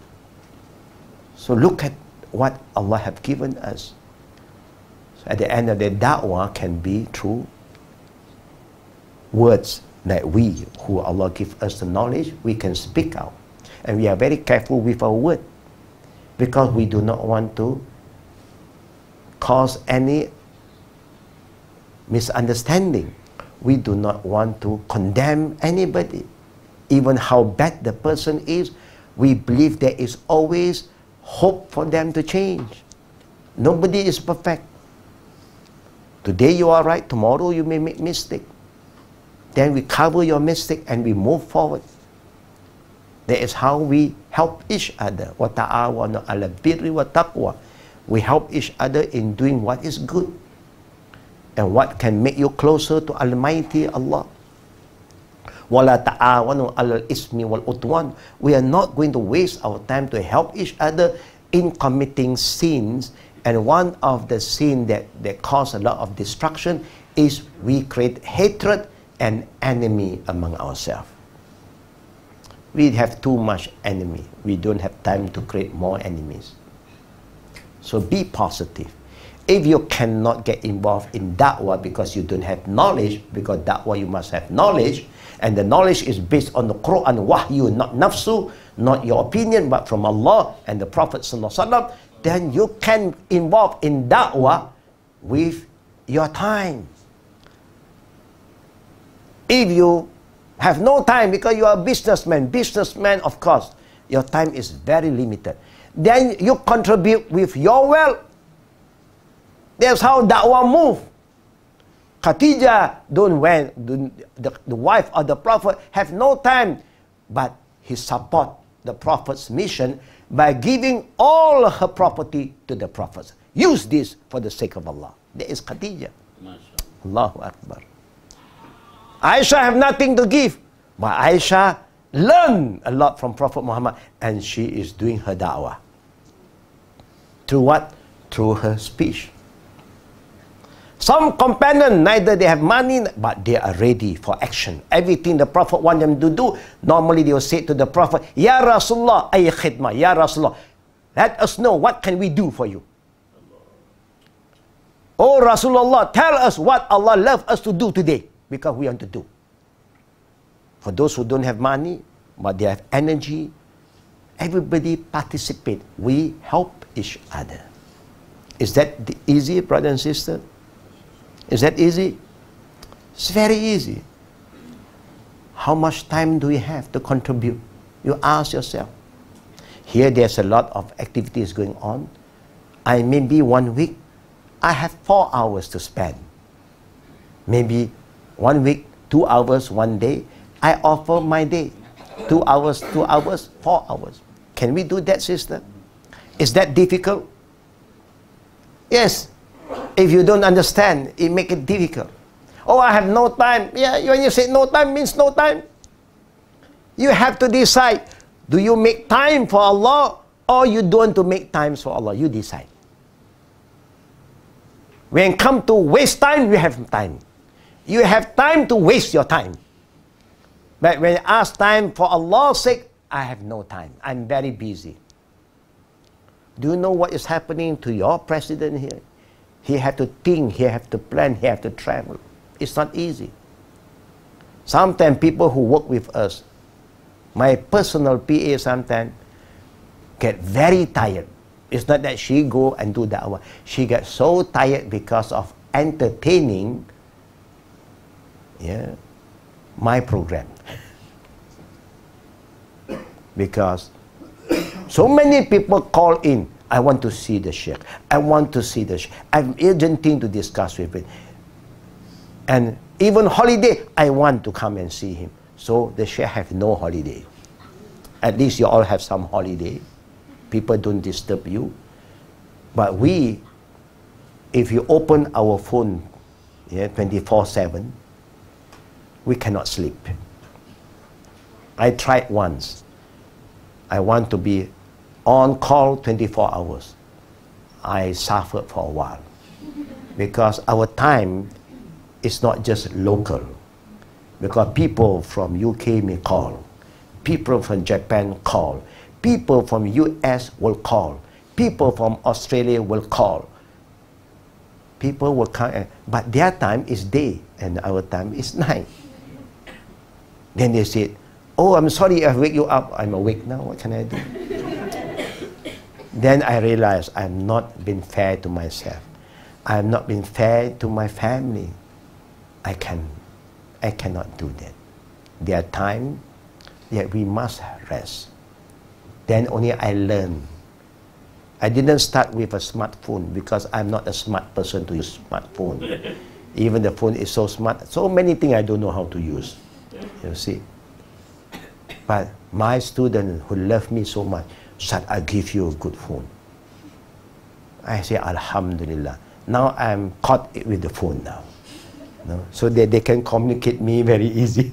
So look at what Allah have given us. So at the end of the da'wah can be through words that we, who Allah give us the knowledge, we can speak out. And we are very careful with our word, because we do not want to cause any misunderstanding. We do not want to condemn anybody. Even how bad the person is, we believe there is always hope for them to change. Nobody is perfect. Today you are right, tomorrow you may make mistake. Then we cover your mistake and we move forward. That is how we help each other. وَتَعَاوَنُوا عَلَى الْبِرِّ وَالتَّقْوَى. We help each other in doing what is good and what can make you closer to Almighty Allah. وَلَا تَعَاوَنُوا عَلَى الْإِثْمِ وَالْعُدْوَانِ. We are not going to waste our time to help each other in committing sins. And one of the sins that cause a lot of destruction is we create hatred and enemy among ourselves. We have too much enemy. We don't have time to create more enemies. So be positive. If you cannot get involved in da'wah because you don't have knowledge, because da'wah you must have knowledge, and the knowledge is based on the Quran, wahyu, not nafsu, not your opinion, but from Allah and the Prophet sallallahu alaihi wasallam, then you can involve in da'wah with your time. If you have no time because you are a businessman, of course, your time is very limited. Then you contribute with your wealth. That's how da'wah move. Khadijah the wife of the Prophet, have no time, but he support the Prophet's mission by giving all her property to the Prophet. Use this for the sake of Allah. That is Khadijah. Allahu Akbar. Aisha have nothing to give, but Aisha learned a lot from Prophet Muhammad, and she is doing her da'wah. Through what? Through her speech. Some companions, neither they have money, but they are ready for action. Everything the Prophet want them to do, normally they will say to the Prophet, Ya Rasulullah, ay khidmah, Ya Rasulullah, let us know what can we do for you. Oh Rasulullah, tell us what Allah loves us to do today, because we want to do. For those who don't have money, but they have energy, everybody participate. We help each other. Is that easy, brother and sister? Is that easy? It's very easy. How much time do we have to contribute? You ask yourself. Here there's a lot of activities going on. Maybe 1 week, I have 4 hours to spend. Maybe 1 week, 2 hours, 1 day, I offer my day. 2 hours, 4 hours. Can we do that, sister? Is that difficult? Yes. If you don't understand, it makes it difficult. Oh, I have no time. Yeah, when you say no time, means no time. You have to decide, do you make time for Allah or you don't want to make time for Allah? You decide. When it comes to waste time, you have time. You have time to waste your time. But when you ask time for Allah's sake, I have no time. I'm very busy. Do you know what is happening to your president here? He have to think, he have to plan, he have to travel. It's not easy. Sometimes people who work with us, my personal PA sometimes get very tired. It's not that she go and do that one. She gets so tired because of entertaining my program. Because so many people call in, I want to see the Sheikh. I want to see the Sheikh. I have urgent thing to discuss with him. And even holiday, I want to come and see him. So the Sheikh have no holiday. At least you all have some holiday. People don't disturb you. But we, if you open our phone 24/7, we cannot sleep. I tried once. I want to be on call 24 hours. I suffered for a while. Because our time is not just local. Because people from UK may call. People from Japan call. People from US will call. People from Australia will call. People will come, but their time is day and our time is night. Then they said, oh, I'm sorry I wake you up. I'm awake now. What can I do? Then I realized I'm not being fair to myself. I'm not being fair to my family. I cannot do that. There are times that we must rest. Then only I learn. I didn't start with a smartphone because I'm not a smart person to use smartphone. Even the phone is so smart. So many things I don't know how to use. You see. But my student who love me so much said, I give you a good phone. I say, Alhamdulillah. Now I'm caught with the phone now. No? So that they can communicate me very easy.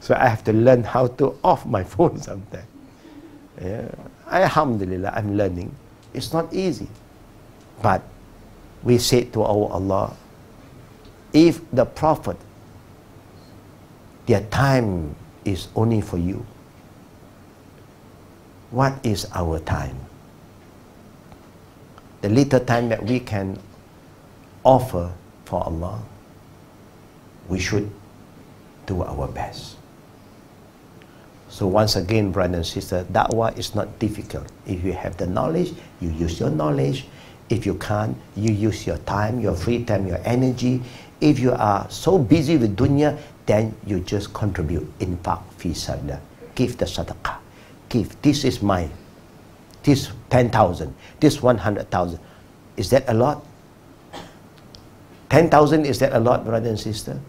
So I have to learn how to off my phone sometimes. Yeah. Alhamdulillah, I'm learning. It's not easy. But we say to our Allah, if the Prophet, their time is only for you, what is our time? the little time that we can offer for Allah, we should do our best. So once again, brothers and sisters, da'wah is not difficult. If you have the knowledge, you use your knowledge. If you can't, you use your time, your free time, your energy. If you are so busy with dunya, then you just contribute. Infaq fi sabilillah. Give the sadaqah. Give. This is mine. This 10,000. This 100,000. Is that a lot? 10,000, is that a lot, brother and sister?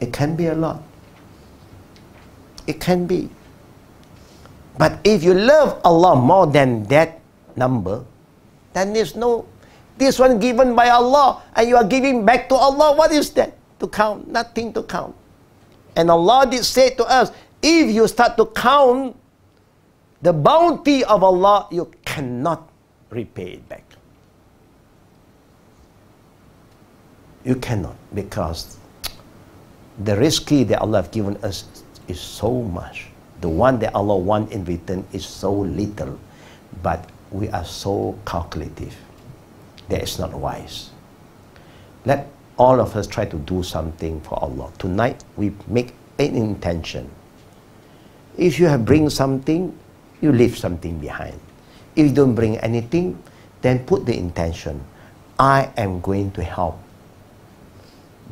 It can be a lot. It can be. But if you love Allah more than that number, then there's no, this one given by Allah and you are giving back to Allah. What is that to count? Nothing to count. And Allah did say to us, if you start to count the bounty of Allah, you cannot repay it back. You cannot, because the rizki that Allah has given us is so much. The one that Allah wants in return is so little. But we are so calculative. That is not wise. Let all of us try to do something for Allah. Tonight, we make an intention. If you have bring something, you leave something behind. If you don't bring anything, then put the intention. I am going to help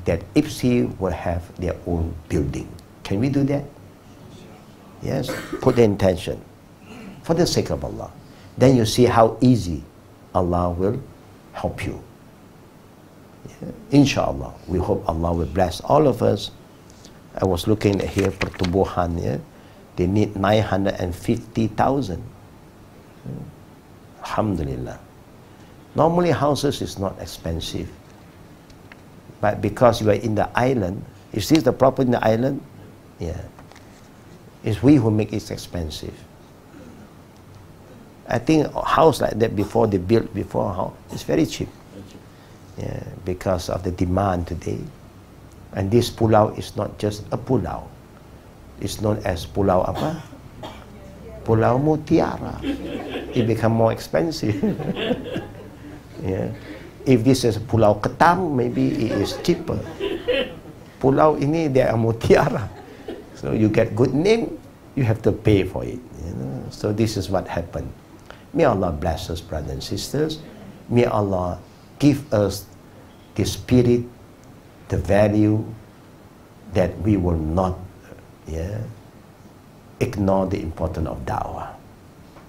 that IPSI will have their own building. Can we do that? Yes, put the intention for the sake of Allah. Then you see how easy Allah will help you. Yeah. Inshallah, we hope Allah will bless all of us. I was looking at here, pertubuhan, yeah? They need 950,000. Alhamdulillah. Normally houses is not expensive. But because you are in the island, is this the property in the island? Yeah. It's we who make it expensive. I think a house like that before they built before a house, it's very cheap. Yeah, because of the demand today. And this pulau is not just a pulau. It's known as pulau apa? Pulau Mutiara. It become more expensive. Yeah. If this is Pulau Ketam, maybe it is cheaper. Pulau ini they are Mutiara. So you get good name, you have to pay for it. You know? So this is what happened. May Allah bless us, brothers and sisters. May Allah give us the spirit, the value that we will not ignore the importance of da'wah.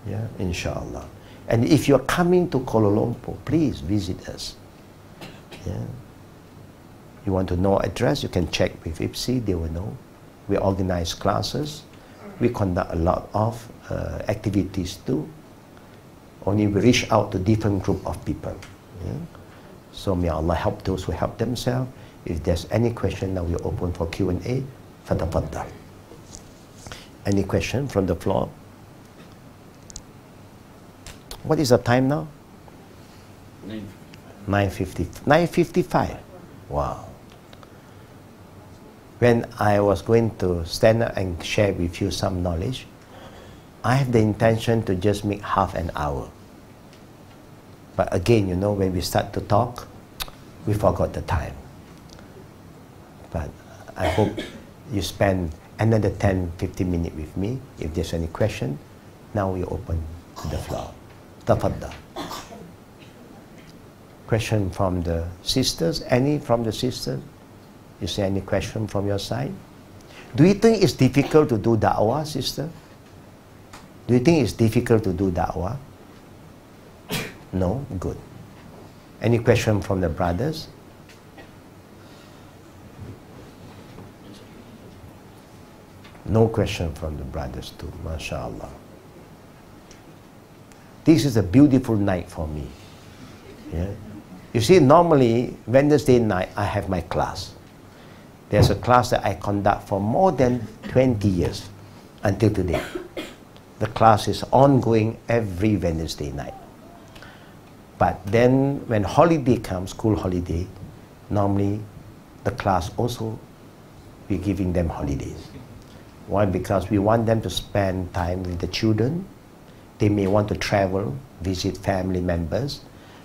Yeah, inshallah. And if you're coming to Kuala Lumpur, please visit us. Yeah. You want to know address, you can check with IPSI, they will know. We organize classes. We conduct a lot of activities too. Only we reach out to different group of people. Yeah. So may Allah help those who help themselves. If there's any question, now we're open for Q&A. Fatafaddal. Any question from the floor? What is the time now? 9:55. 9:55. Wow. When I was going to stand up and share with you some knowledge, I have the intention to just make half an hour. But again, you know, when we start to talk, we forgot the time. But I hope you spend another 10-15 minutes with me. If there's any question, now we open the floor. Tafaddal. Question from the sisters? Any from the sisters? Is there any question from your side? Do you think it's difficult to do da'wah, sister? Do you think it's difficult to do da'wah? No? Good. Any question from the brothers? No question from the brothers too, mashallah. This is a beautiful night for me. Yeah? You see, normally, Wednesday night, I have my class. There's a class that I conduct for more than 20 years until today. The class is ongoing every Wednesday night. But then when holiday comes, school holiday, normally the class also, we're giving them holidays. Why? Because we want them to spend time with the children. They may want to travel, visit family members.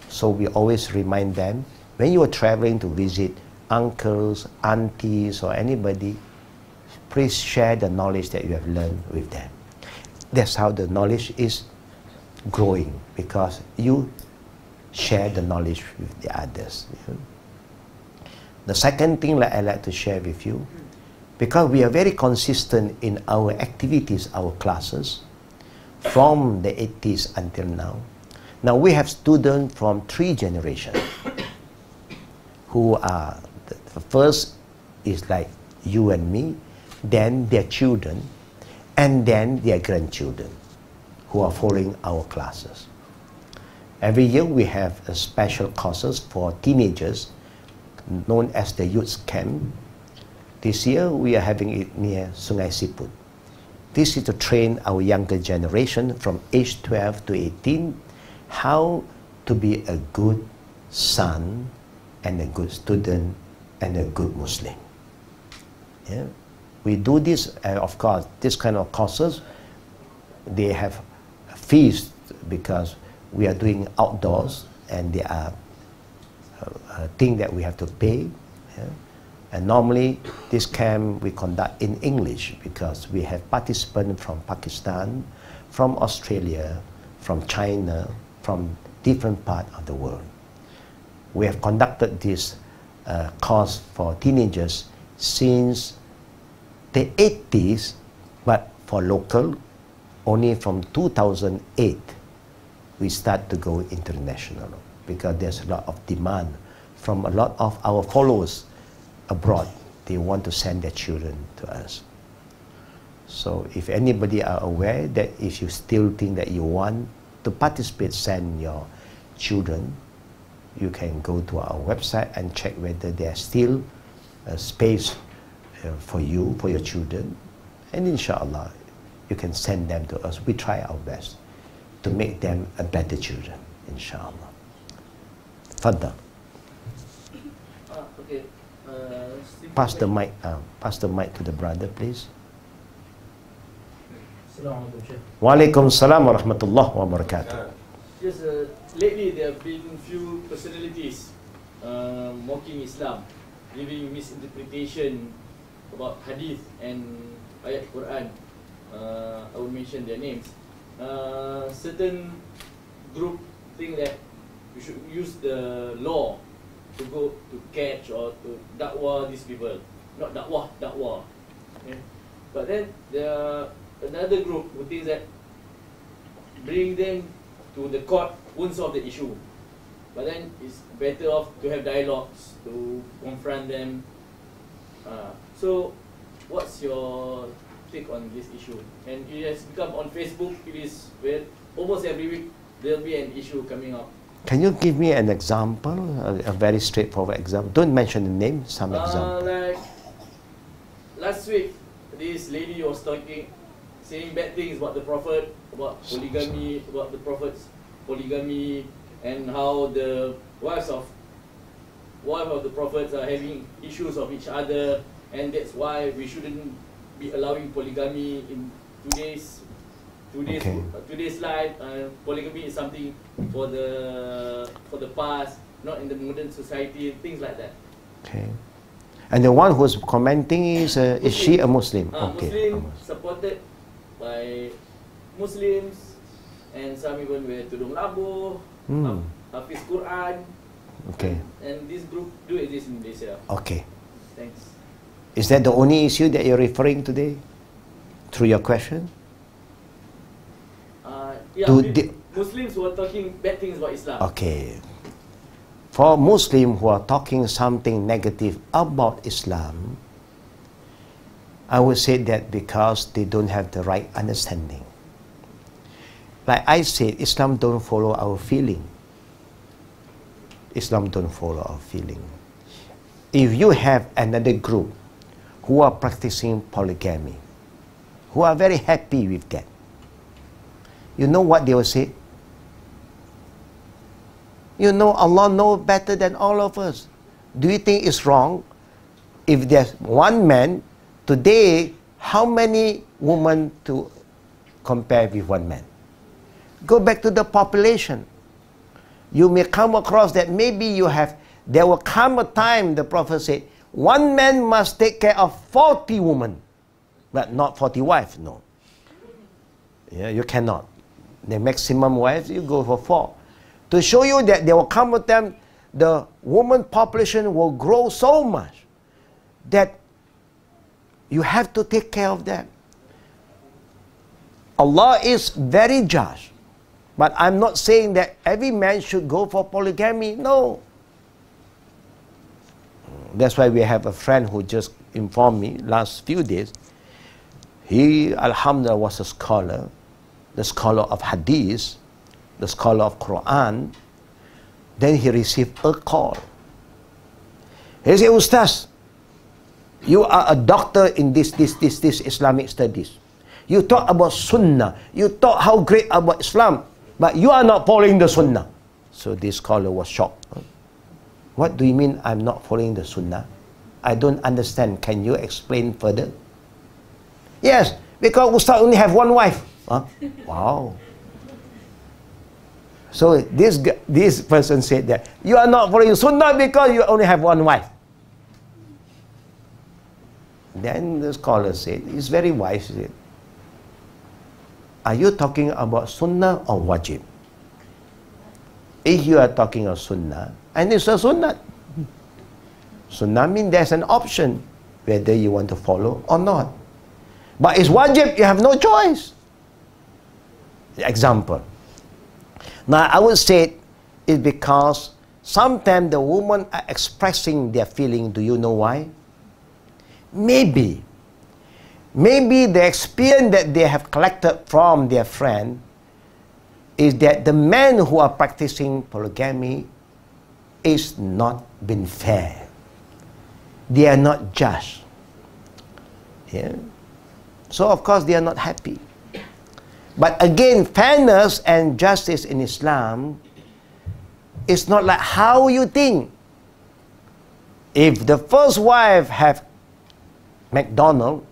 So we always remind them, when you are traveling to visit uncles, aunties, or anybody, please share the knowledge that you have learned with them. That's how the knowledge is growing, because you share the knowledge with the others. The second thing that I like to share with you, because we are very consistent in our activities, our classes, from the 80s until now. Now we have students from 3 generations who are, the first is like you and me, then their children, and then their grandchildren who are following our classes. Every year we have a special courses for teenagers known as the youth camp. This year we are having it near Sungai Siput. This is to train our younger generation from age 12 to 18 how to be a good son and a good student and a good Muslim. Yeah? We do this, of course, this kind of courses, they have fees because we are doing outdoors and they are things that we have to pay. Yeah? And normally this camp we conduct in English because we have participants from Pakistan, from Australia, from China, from different parts of the world. We have conducted this course for teenagers since the 80s, but for local, only from 2008 we start to go international because there's a lot of demand from a lot of our followers abroad. They want to send their children to us. So if anybody are aware that if you still think that you want to participate, send your children, you can go to our website and check whether there's still a space for you, for your children, and inshallah you can send them to us. We try our best to make them a better children, inshallah. Fadda. Okay. Pass the mic to the brother, please. Walaikum salam wa rahmatullah wa barakatuh. Yes, lately there have been few personalities mocking Islam, giving misinterpretation about hadith and ayat Quran. I will mention their names. Certain group think that you should use the law to go to catch or to dakwah these people, not dakwah. Okay? But then there are another group who thinks that bring them to the court won't solve the issue. But then it's better off to have dialogues, to confront them. So what's your take on this issue? And it has become on Facebook, it is where almost every week there'll be an issue coming up. Can you give me an example, a very straightforward example? Don't mention the name, some example. Like last week, this lady was talking, saying bad things about the Prophet, about polygamy, about the Prophet's polygamy, and how the wives of the Prophets are having issues of each other, and that's why we shouldn't be allowing polygamy in today's life. Polygamy is something for the past, not in the modern society, things like that. Okay. And the one who's commenting is she a Muslim? Okay. Muslim, supported by Muslims, and some even wear tudung labu, hafiz Quran. Okay. And this group do exist in Malaysia. Okay. Thanks. Is that the only issue that you're referring today, through your question? Yeah, Muslims who are talking bad things about Islam. Okay. For Muslims who are talking something negative about Islam, I would say that because they don't have the right understanding. Like I said, Islam don't follow our feeling. Islam don't follow our feeling. If you have another group who are practicing polygamy, who are very happy with that, you know what they will say? You know, Allah knows better than all of us. Do you think it's wrong if there's one man today, how many women to compare with one man? Go back to the population. You may come across that maybe there will come a time, the Prophet said, one man must take care of 40 women, but not 40 wives, no. Yeah, you cannot. The maximum wives, you go for 4. To show you that there will come a time, the woman population will grow so much that you have to take care of them. Allah is very just. But I'm not saying that every man should go for polygamy. No. That's why we have a friend who just informed me last few days. He, alhamdulillah, was a scholar, the scholar of Hadith, the scholar of Quran. Then he received a call. He said, Ustaz, you are a doctor in this Islamic studies. You talk about Sunnah. You talk how great about Islam. But you are not following the Sunnah. So this scholar was shocked. What do you mean I'm not following the Sunnah? I don't understand. Can you explain further? Yes, because Ustaz only have one wife. Huh? Wow. So this person said that you are not following Sunnah because you only have one wife. Then the scholar said, it's very wise. He said, are you talking about Sunnah or Wajib? If you are talking of Sunnah, and it's a Sunnah. Sunnah means there's an option whether you want to follow or not. But it's Wajib, you have no choice. Example. Now I would say it's because sometimes the women are expressing their feeling. Do you know why? Maybe the experience that they have collected from their friend is that the men who are practicing polygamy is not been fair. They are not just. Yeah? So of course they are not happy. But again, fairness and justice in Islam is not like how you think. If the first wife have McDonald's,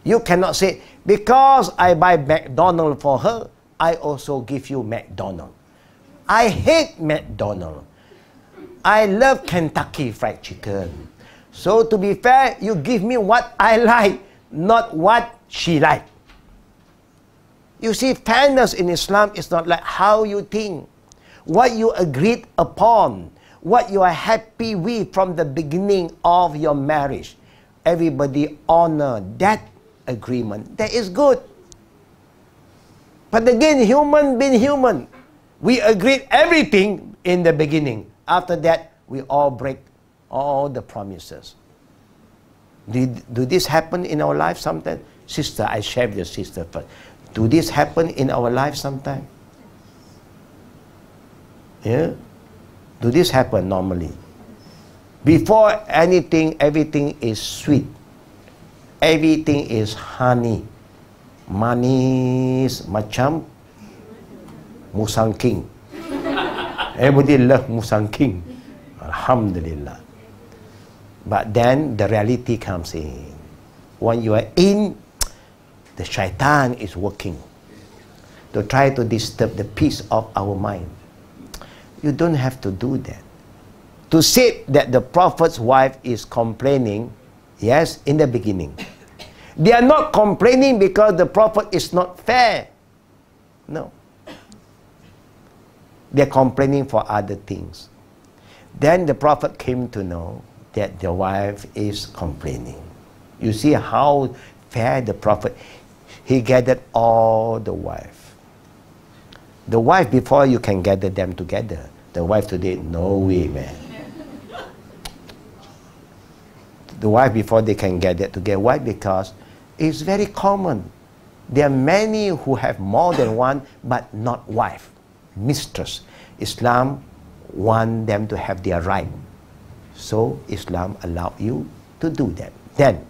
you cannot say, because I buy McDonald's for her, I also give you McDonald's. I hate McDonald's. I love Kentucky Fried Chicken. So to be fair, you give me what I like, not what she likes. You see, fairness in Islam is not like how you think. What you agreed upon, what you are happy with from the beginning of your marriage. Everybody honor that agreement. That is good. But again, human being human. We agreed everything in the beginning. After that, we all break all the promises. Do this happen in our life sometimes? Sister, I share with your sister first. Do this happen in our life sometime? Yeah? Do this happen normally? Before anything, everything is sweet. Everything is honey. Manis macam musang king. Everybody love musang king. Alhamdulillah. But then the reality comes in. When you are in, the shaitan is working to try to disturb the peace of our mind. You don't have to do that. To say that the Prophet's wife is complaining, yes, in the beginning. They are not complaining because the Prophet is not fair. No. They are complaining for other things. Then the Prophet came to know that the wife is complaining. You see how fair the Prophet, he gathered all the wife. The wife before you can gather them together. The wife today, no way, man. The wife before they can gather together. Why? Because it's very common. There are many who have more than one, but not wife, mistress. Islam want them to have their right. So Islam allowed you to do that. Then,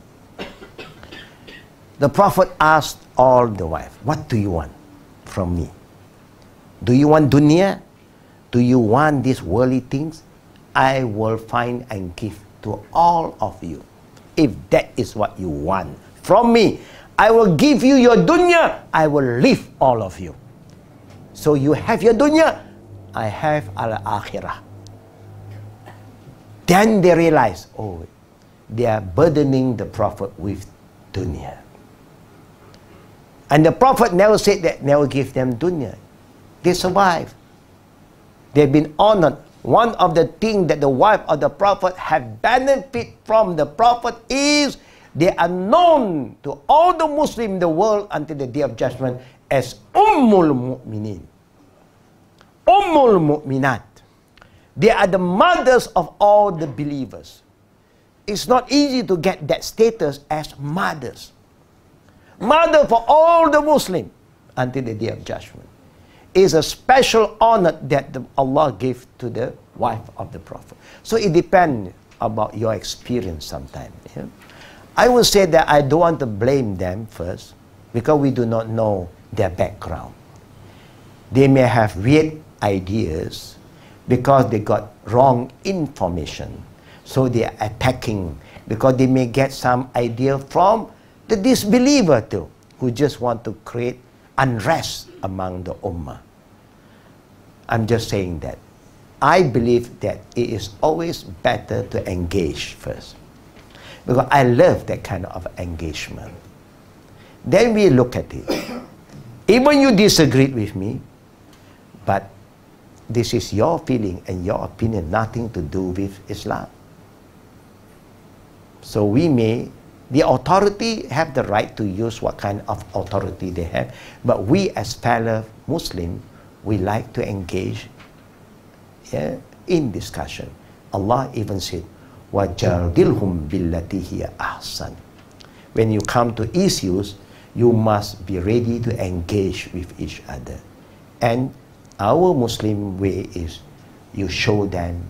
the Prophet asked all the wives, what do you want from me? Do you want dunya? Do you want these worldly things? I will find and give to all of you. If that is what you want from me, I will give you your dunya. I will leave all of you. So you have your dunya, I have al-akhirah. Then they realize, oh, they are burdening the Prophet with dunya. And the Prophet never said that, never give them dunya. They survive. They've been honored. One of the things that the wife of the Prophet have benefit from the Prophet is they are known to all the Muslims in the world until the Day of Judgment as Ummul Mu'minin. Ummul Mu'minat. They are the mothers of all the believers. It's not easy to get that status as mothers. Mother for all the Muslims until the Day of Judgment. Is a special honor that Allah gave to the wife of the Prophet. So it depends about your experience sometimes. Yeah? I would say that I don't want to blame them first because we do not know their background. They may have weird ideas because they got wrong information. So they are attacking because they may get some idea from the disbeliever too, who just want to create unrest among the ummah. I'm just saying that. I believe that it is always better to engage first. Because I love that kind of engagement. Then we look at it. Even you disagreed with me, but this is your feeling and your opinion, nothing to do with Islam. So we may, the authority have the right to use what kind of authority they have, but we as fellow Muslims, we like to engage in discussion. Allah even said, وَجَادِلْهُمْ بِالَّتِي هِيَ أَحْسَنُ. When you come to issues, you must be ready to engage with each other. And our Muslim way is you show them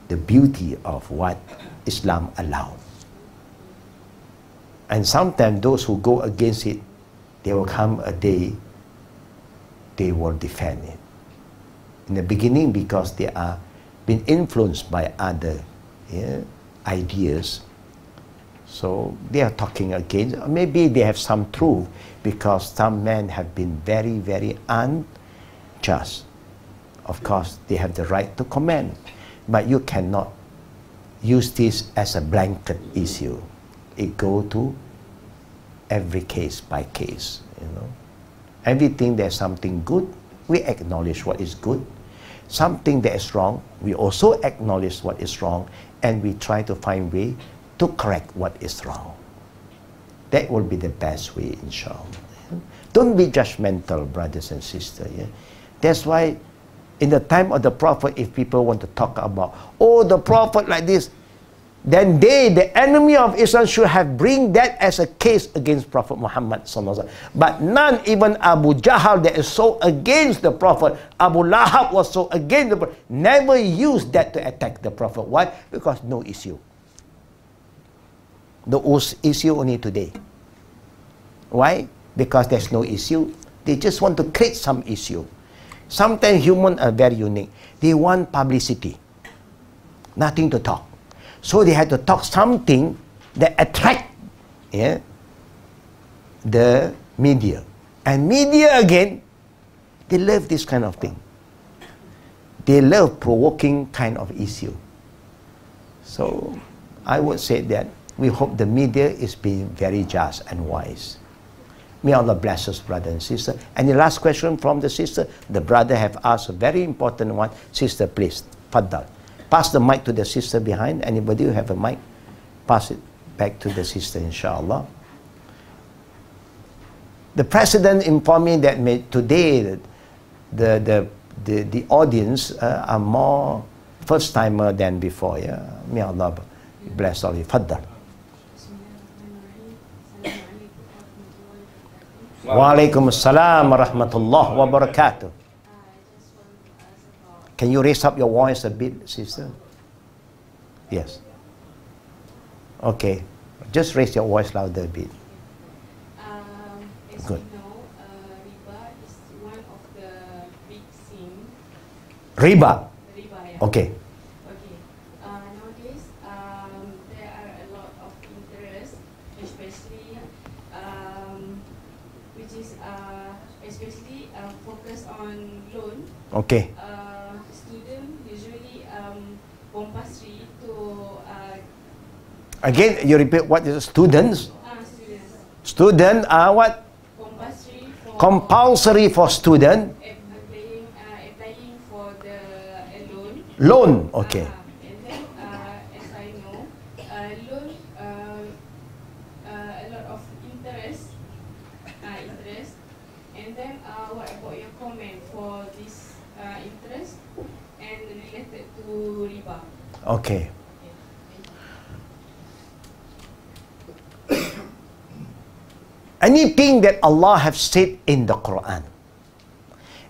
the beauty of what Islam allows. And sometimes those who go against it, there will come a day they will defend it. In the beginning, because they are being influenced by other ideas, so they are talking against. Maybe they have some truth, because some men have been very, very unjust. Of course, they have the right to comment, but you cannot use this as a blanket issue. It go to every case by case, you know. Everything there's something good, we acknowledge what is good. Something that is wrong, we also acknowledge what is wrong, and we try to find way to correct what is wrong. That will be the best way, inshallah. Don't be judgmental, brothers and sisters. Yeah? That's why in the time of the Prophet, if people want to talk about, oh, the Prophet like this, then they, the enemy of Islam, should have bring that as a case against Prophet Muhammad sallallahu alaihi wasallam. But none, even Abu Jahl, that is so against the Prophet, Abu Lahab was so against the Prophet, never used that to attack the Prophet. Why? Because no issue. The issue only today. Why? Because there's no issue. They just want to create some issue. Sometimes humans are very unique. They want publicity. Nothing to talk. So they had to talk something that attract the media. And media again, they love this kind of thing. They love provoking kind of issue. So I would say that we hope the media is being very just and wise. May Allah bless us, brother and sister. And the last question from the sister, the brother have asked a very important one. Sister, please, Faddal. Pass the mic to the sister behind. Anybody who have a mic, pass it back to the sister, inshallah. The president informed me that today the audience are more first-timer than before. Yeah? May Allah bless all you. Faddal. Wa alaikum assalam wa rahmatullah wa barakatuh. Can you raise up your voice a bit, sister? Yes. Okay. Just raise your voice louder a bit. As Good. we know, riba is one of the big sins. Riba. Riba, yeah. Okay. Okay. Nowadays, there are a lot of interest, especially which is especially focused on loan. Okay. student usually compulsory to Again, you repeat what is students? students Student are what? Compulsory for student. applying for the loan. Loan, okay. And then, as I know, loan a lot of interest. And then, what about your comment for this interest and related to riba? Okay. Anything that Allah have said in the Quran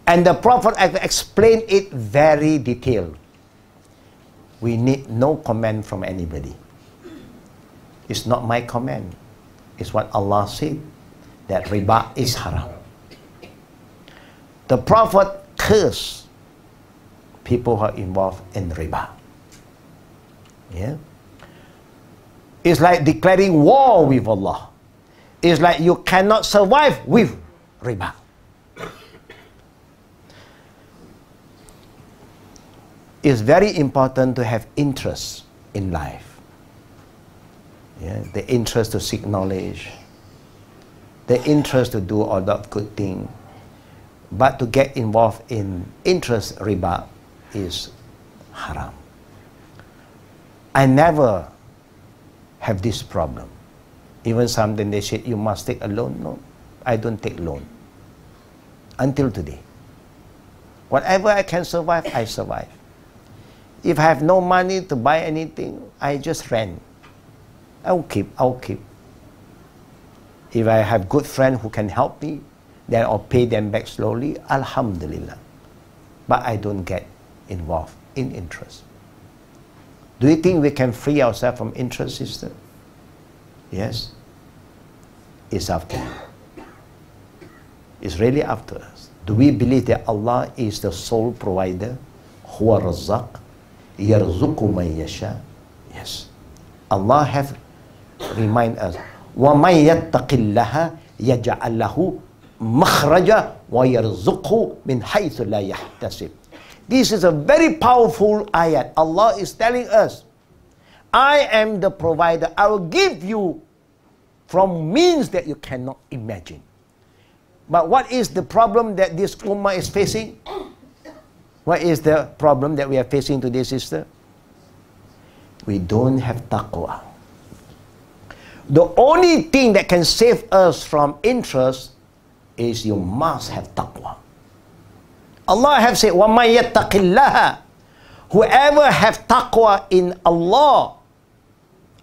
and the Prophet have explained it very detailed, we need no comment from anybody. It's not my comment. It's what Allah said, that riba is haram. The Prophet cursed people who are involved in riba. Yeah? It's like declaring war with Allah. It's like you cannot survive with riba. It's very important to have interest in life. Yeah? The interest to seek knowledge, the interest to do all that good thing. But to get involved in interest riba is haram. I never have this problem. Even something they said, you must take a loan. No, I don't take loan. Until today. Whatever I can survive, I survive. If I have no money to buy anything, I just rent. I'll keep. If I have good friends who can help me, then I'll pay them back slowly, alhamdulillah. But I don't get involved in interest. Do you think we can free ourselves from interest, sister? Yes. It's up to you. It's really up to us. Do we believe that Allah is the sole provider? Huwa razzaq, yarzuqu man yasha. Yes. Allah has remind us, وَمَنْ يَتَّقِ اللَّهَ يَجْعَلْ لَهُ مَخْرَجًا وَيَرْزُقْهُ مِنْ حَيْثُ لَا يَحْتَسِبُ. This is a very powerful ayat. Allah is telling us, I am the provider. I will give you from means that you cannot imagine. But what is the problem that this ummah is facing? What is the problem that we are facing today, sister? We don't have taqwa. The only thing that can save us from interest is you must have taqwa. Allah have said, وَمَنْ يَتَّقِ اللَّهَ. Whoever have taqwa in Allah,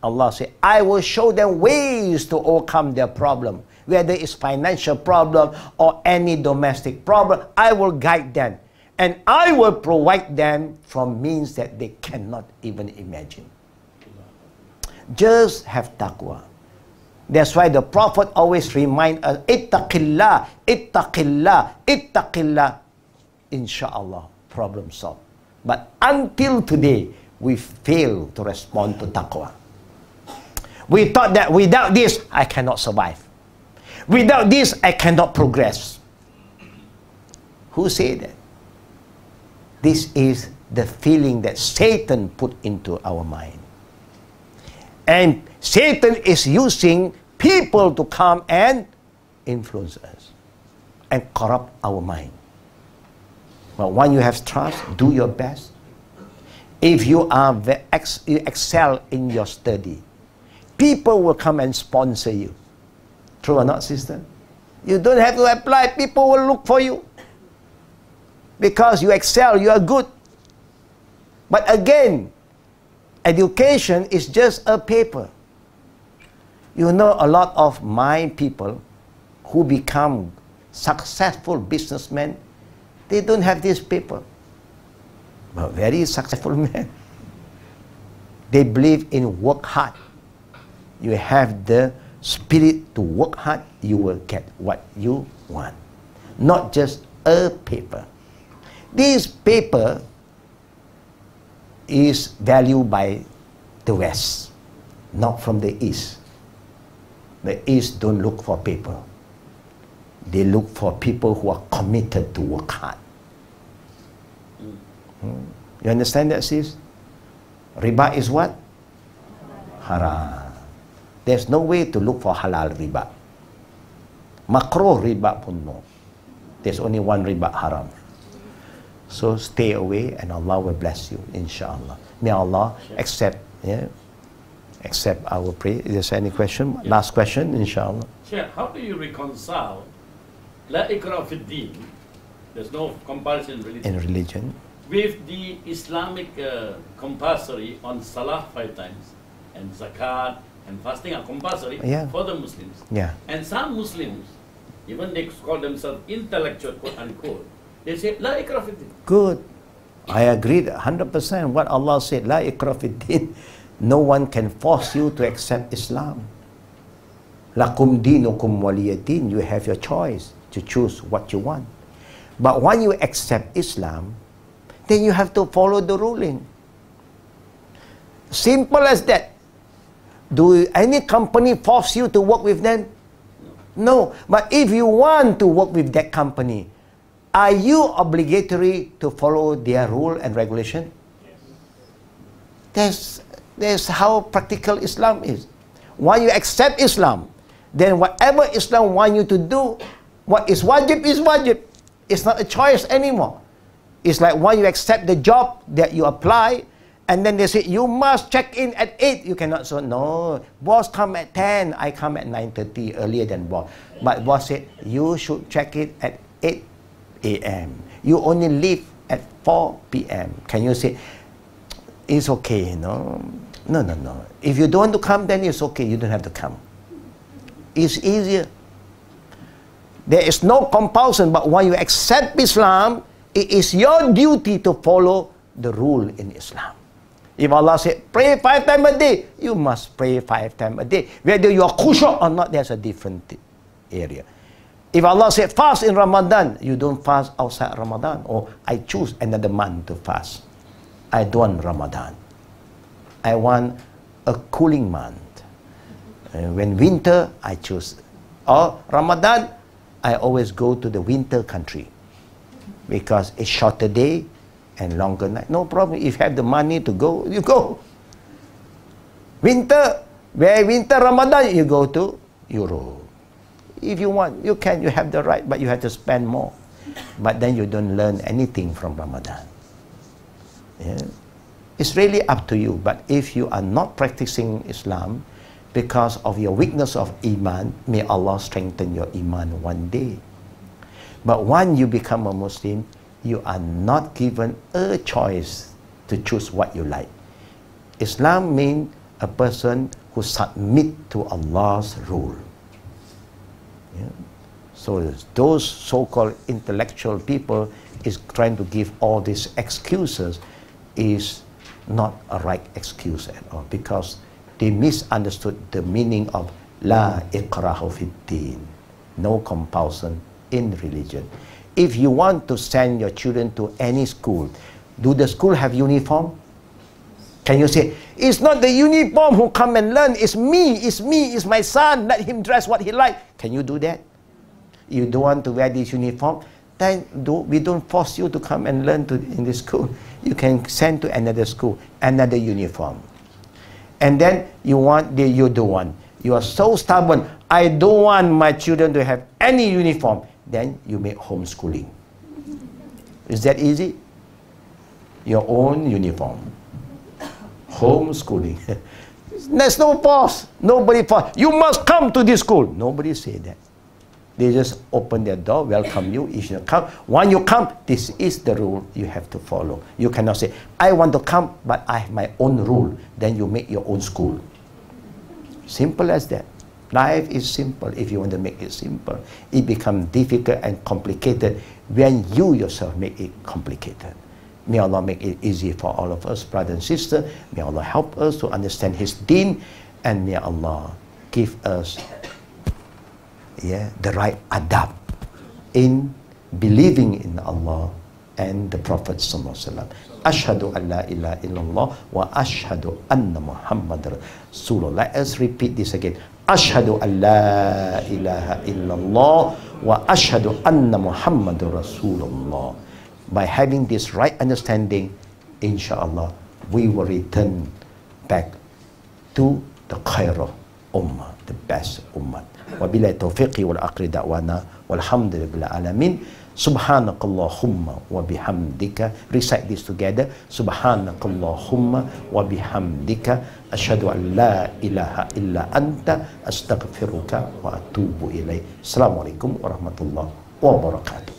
Allah said, I will show them ways to overcome their problem. Whether it's financial problem or any domestic problem, I will guide them. And I will provide them from means that they cannot even imagine. Just have taqwa. That's why the Prophet always reminds us, ittaqillah, ittaqillah, ittaqillah. Inshallah, problem solved. But until today, we fail to respond to taqwa. We thought that without this, I cannot survive. Without this, I cannot progress. Who said that? This is the feeling that Satan put into our mind. And Satan is using people to come and influence us and corrupt our mind. But when you have trust, do your best. If you are you excel in your study, people will come and sponsor you. True or not, sister? You don't have to apply. People will look for you. Because you excel, you are good. But again, education is just a paper. You know, a lot of my people who become successful businessmen, they don't have this paper. But very successful men. They believe in work hard. You have the spirit to work hard, you will get what you want. Not just a paper. This paper is valued by the West, not from the East. The East don't look for paper. They look for people who are committed to work hard. You understand that, sis? Riba is what? Haram. There's no way to look for halal riba. Makruh riba pun no. There's only one riba, haram. So stay away and Allah will bless you, inshallah. May Allah accept our prayer. Is there any question? Yeah. Last question, inshallah. Sure. How do you reconcile La Ikrah fi Din, there's no compulsion In religion. with the Islamic compulsory on Salah 5 times and Zakat and fasting are compulsory for the Muslims. Yeah. And some Muslims, even they call themselves intellectual, quote unquote, they say La Ikrah fi Din. Good. I agree 100% what Allah said. La ikrah fi din. No one can force you to accept Islam. Lakum dinukum waliyadin. You have your choice to choose what you want. But when you accept Islam, then you have to follow the ruling. Simple as that. Do any company force you to work with them? No. But if you want to work with that company, are you obligatory to follow their rule and regulation? That's how practical Islam is. When you accept Islam, then whatever Islam wants you to do, what is wajib is wajib. It's not a choice anymore. It's like when you accept the job that you apply, and then they say, you must check in at 8. You cannot say, no, boss come at 10, I come at 9:30, earlier than boss. But boss said, you should check it at 8 a.m. You only leave at 4 p.m. Can you say, it's okay, no? No. If you don't want to come, then it's okay, you don't have to come. It's easier. There is no compulsion, but when you accept Islam, it is your duty to follow the rule in Islam. If Allah said, pray 5 times a day, you must pray 5 times a day. Whether you are khushu' or not, there's a different area. If Allah said, fast in Ramadan, you don't fast outside Ramadan. Or I choose another month to fast. I don't want Ramadan. I want a cooling month. When winter, I choose. Or Ramadan, I always go to the winter country. Because it's shorter day and longer night. No problem. If you have the money to go, you go. Winter Ramadan, you go to Europe. If you want, you can, you have the right, but you have to spend more. But then you don't learn anything from Ramadan. Yeah? It's really up to you. But if you are not practicing Islam because of your weakness of Iman, may Allah strengthen your Iman one day. But when you become a Muslim, you are not given a choice to choose what you like. Islam means a person who submit to Allah's rule. Yeah? So those so-called intellectual people is trying to give all these excuses is not a right excuse at all, because they misunderstood the meaning of La ikraha fid din, no compulsion in religion. If you want to send your children to any school, do the school have uniform? Can you say, it's not the uniform who come and learn, it's me, it's my son, let him dress what he like. Can you do that? You don't want to wear this uniform, then we don't force you to come and learn in this school. You can send to another school, another uniform. And then you don't want. You are so stubborn, I don't want my children to have any uniform. Then you make homeschooling. Is that easy? Your own uniform. Homeschooling. There's no force. Nobody force. You must come to this school. Nobody say that. They just open their door, welcome you. If you come, when you come, this is the rule you have to follow. You cannot say, I want to come, but I have my own rule. Then you make your own school. Simple as that. Life is simple if you want to make it simple. It becomes difficult and complicated when you yourself make it complicated. May Allah make it easy for all of us, brothers and sisters. May Allah help us to understand His deen, and may Allah give us the right adab in believing in Allah and the Prophet sallallahu alaihi wasallam. Ashhadu an la ilaha illallah wa ashhadu anna Muhammadar Rasulullah. Let us repeat this again. Ashhadu an la ilaha illallah wa ashhadu anna Muhammadar Rasulullah. by having this right understanding, inshallah, we will return back to the khairah ummah, the best ummah. Wabillahi taufiqi wal aqri da'wana walhamdulillahi alamin. Subhanakallahumma wa bihamdika. Recite this together. Subhanakallahumma wa bihamdika. Asyhadu an la ilaha illa anta astaghfiruka wa atubu ilaih. Assalamualaikum warahmatullahi wabarakatuh.